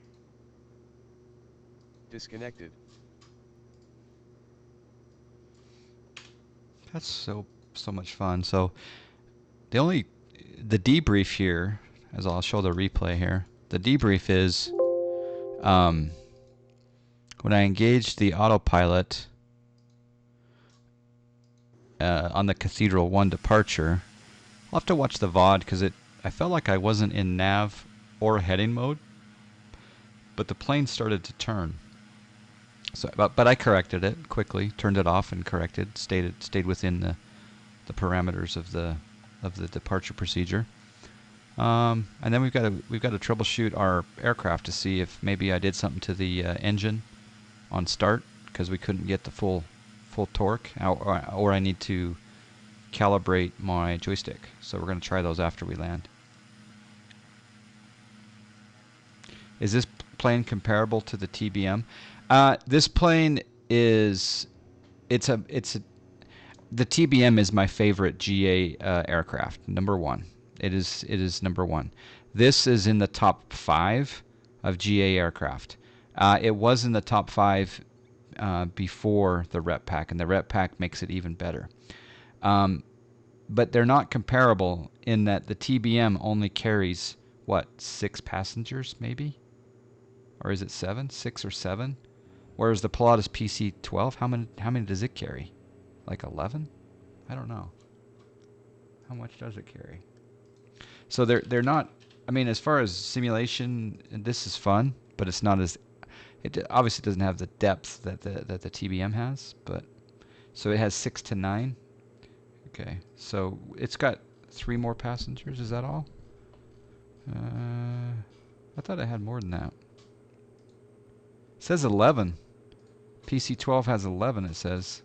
Speaker 12: Disconnected.
Speaker 2: That's so much fun. So the debrief here, as I'll show the replay here, the debrief is when I engaged the autopilot on the Cathedral 1 departure. I'll have to watch the VOD because I felt like I wasn't in nav or heading mode, but the plane started to turn. So, but I corrected it quickly, turned it off and corrected, stayed within the parameters of the departure procedure. And then we've got to troubleshoot our aircraft to see if maybe I did something to the engine on start because we couldn't get the full torque, or I need to calibrate my joystick. So we're going to try those after we land. Is this plane comparable to the TBM? This plane is the TBM is my favorite GA aircraft, number one. It is number one. This is in the top 5 of GA aircraft. It was in the top 5 before the rep pack, and the rep pack makes it even better. But they're not comparable in that the TBM only carries, 6 passengers maybe? Or is it 7? 6 or 7? Whereas the Pilatus PC12, how many does it carry? Like 11? I don't know. How much does it carry? So they're not, I mean, as far as simulation, this is fun, but it's not as, it obviously doesn't have the depth that the TBM has, but, so it has 6 to 9. Okay, so it's got 3 more passengers, is that all? I thought it had more than that. It says 11. PC12 has 11, it says.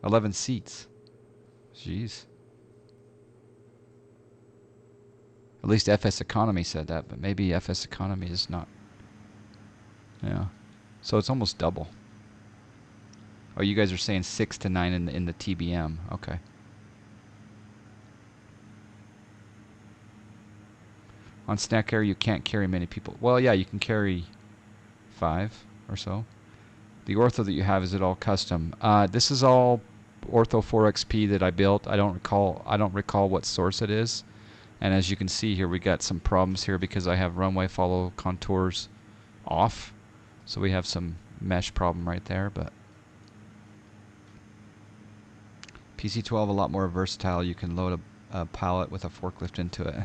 Speaker 2: 11 seats. Jeez. At least FS Economy said that, but maybe FS Economy is not. Yeah. So it's almost double. Oh, you guys are saying 6 to 9 in the TBM. Okay. On Snack Air, you can't carry many people. Well, yeah, you can carry 5 or so. The ortho that you have, is it all custom? This is all Ortho 4XP that I built. I don't recall what source it is. And as you can see here, we got some problems here because I have runway follow contours off. So we have some mesh problem right there, but PC12 a lot more versatile. You can load a pallet with a forklift into it.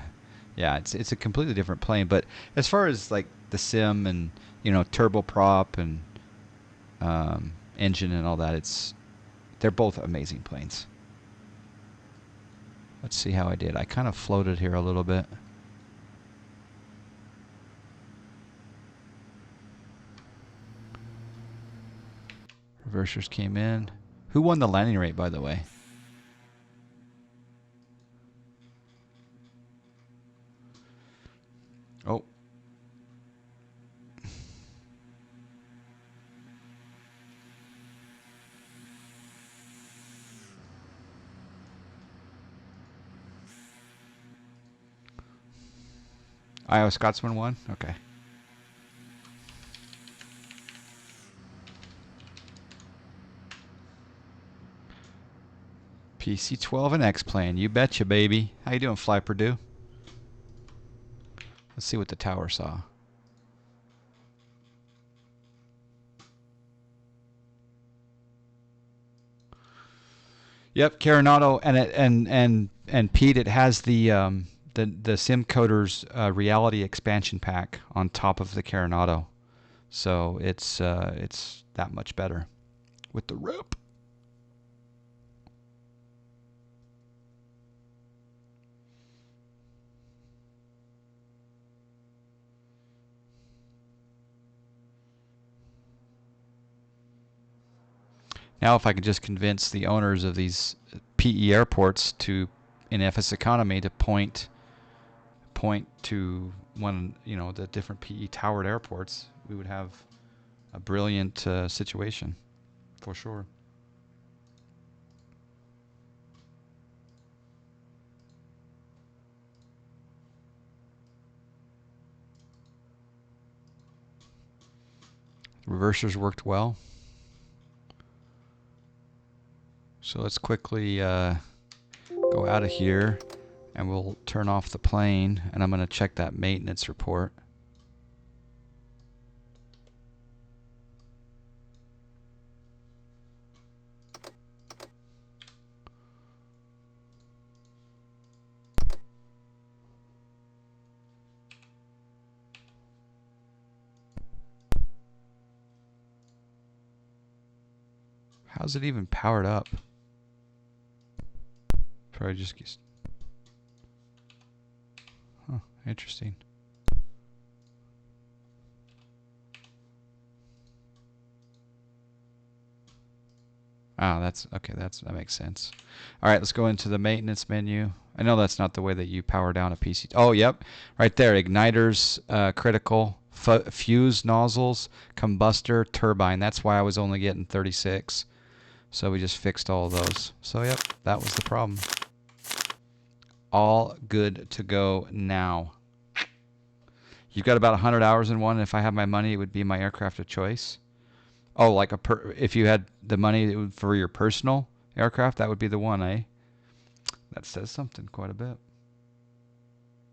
Speaker 2: Yeah, it's a completely different plane. But as far as like the sim and turboprop and engine and all that, they're both amazing planes. Let's see how I did. I kind of floated here a little bit. Reversers came in. Who won the landing rate, by the way? Oh. Iowa Scotsman won? Okay. PC12 and X-Plane. You betcha, baby. How you doing, Fly Purdue? Let's see what the tower saw. Yep, Carenado, and Pete. It has the SimCoders reality expansion pack on top of the Carenado, so it's that much better with the rope. Now, if I could just convince the owners of these PE airports to, in FS economy, to point to one, the different PE towered airports, we would have a brilliant situation, for sure. Reversers worked well. So let's quickly go out of here, and we'll turn off the plane, and I'm going to check that maintenance report. How's it even powered up? Probably just gets... Huh, interesting. Ah, that's okay. That makes sense. All right, let's go into the maintenance menu. I know that's not the way that you power down a PC. Oh, yep, right there. Igniters, critical, fuse nozzles, combustor, turbine. That's why I was only getting 36. So we just fixed all of those. So yep, that was the problem. All good to go now. You've got about 100 hours in one. If I have my money, it would be my aircraft of choice. Oh, like if you had the money for your personal aircraft, that would be the one, eh? That says something quite a bit.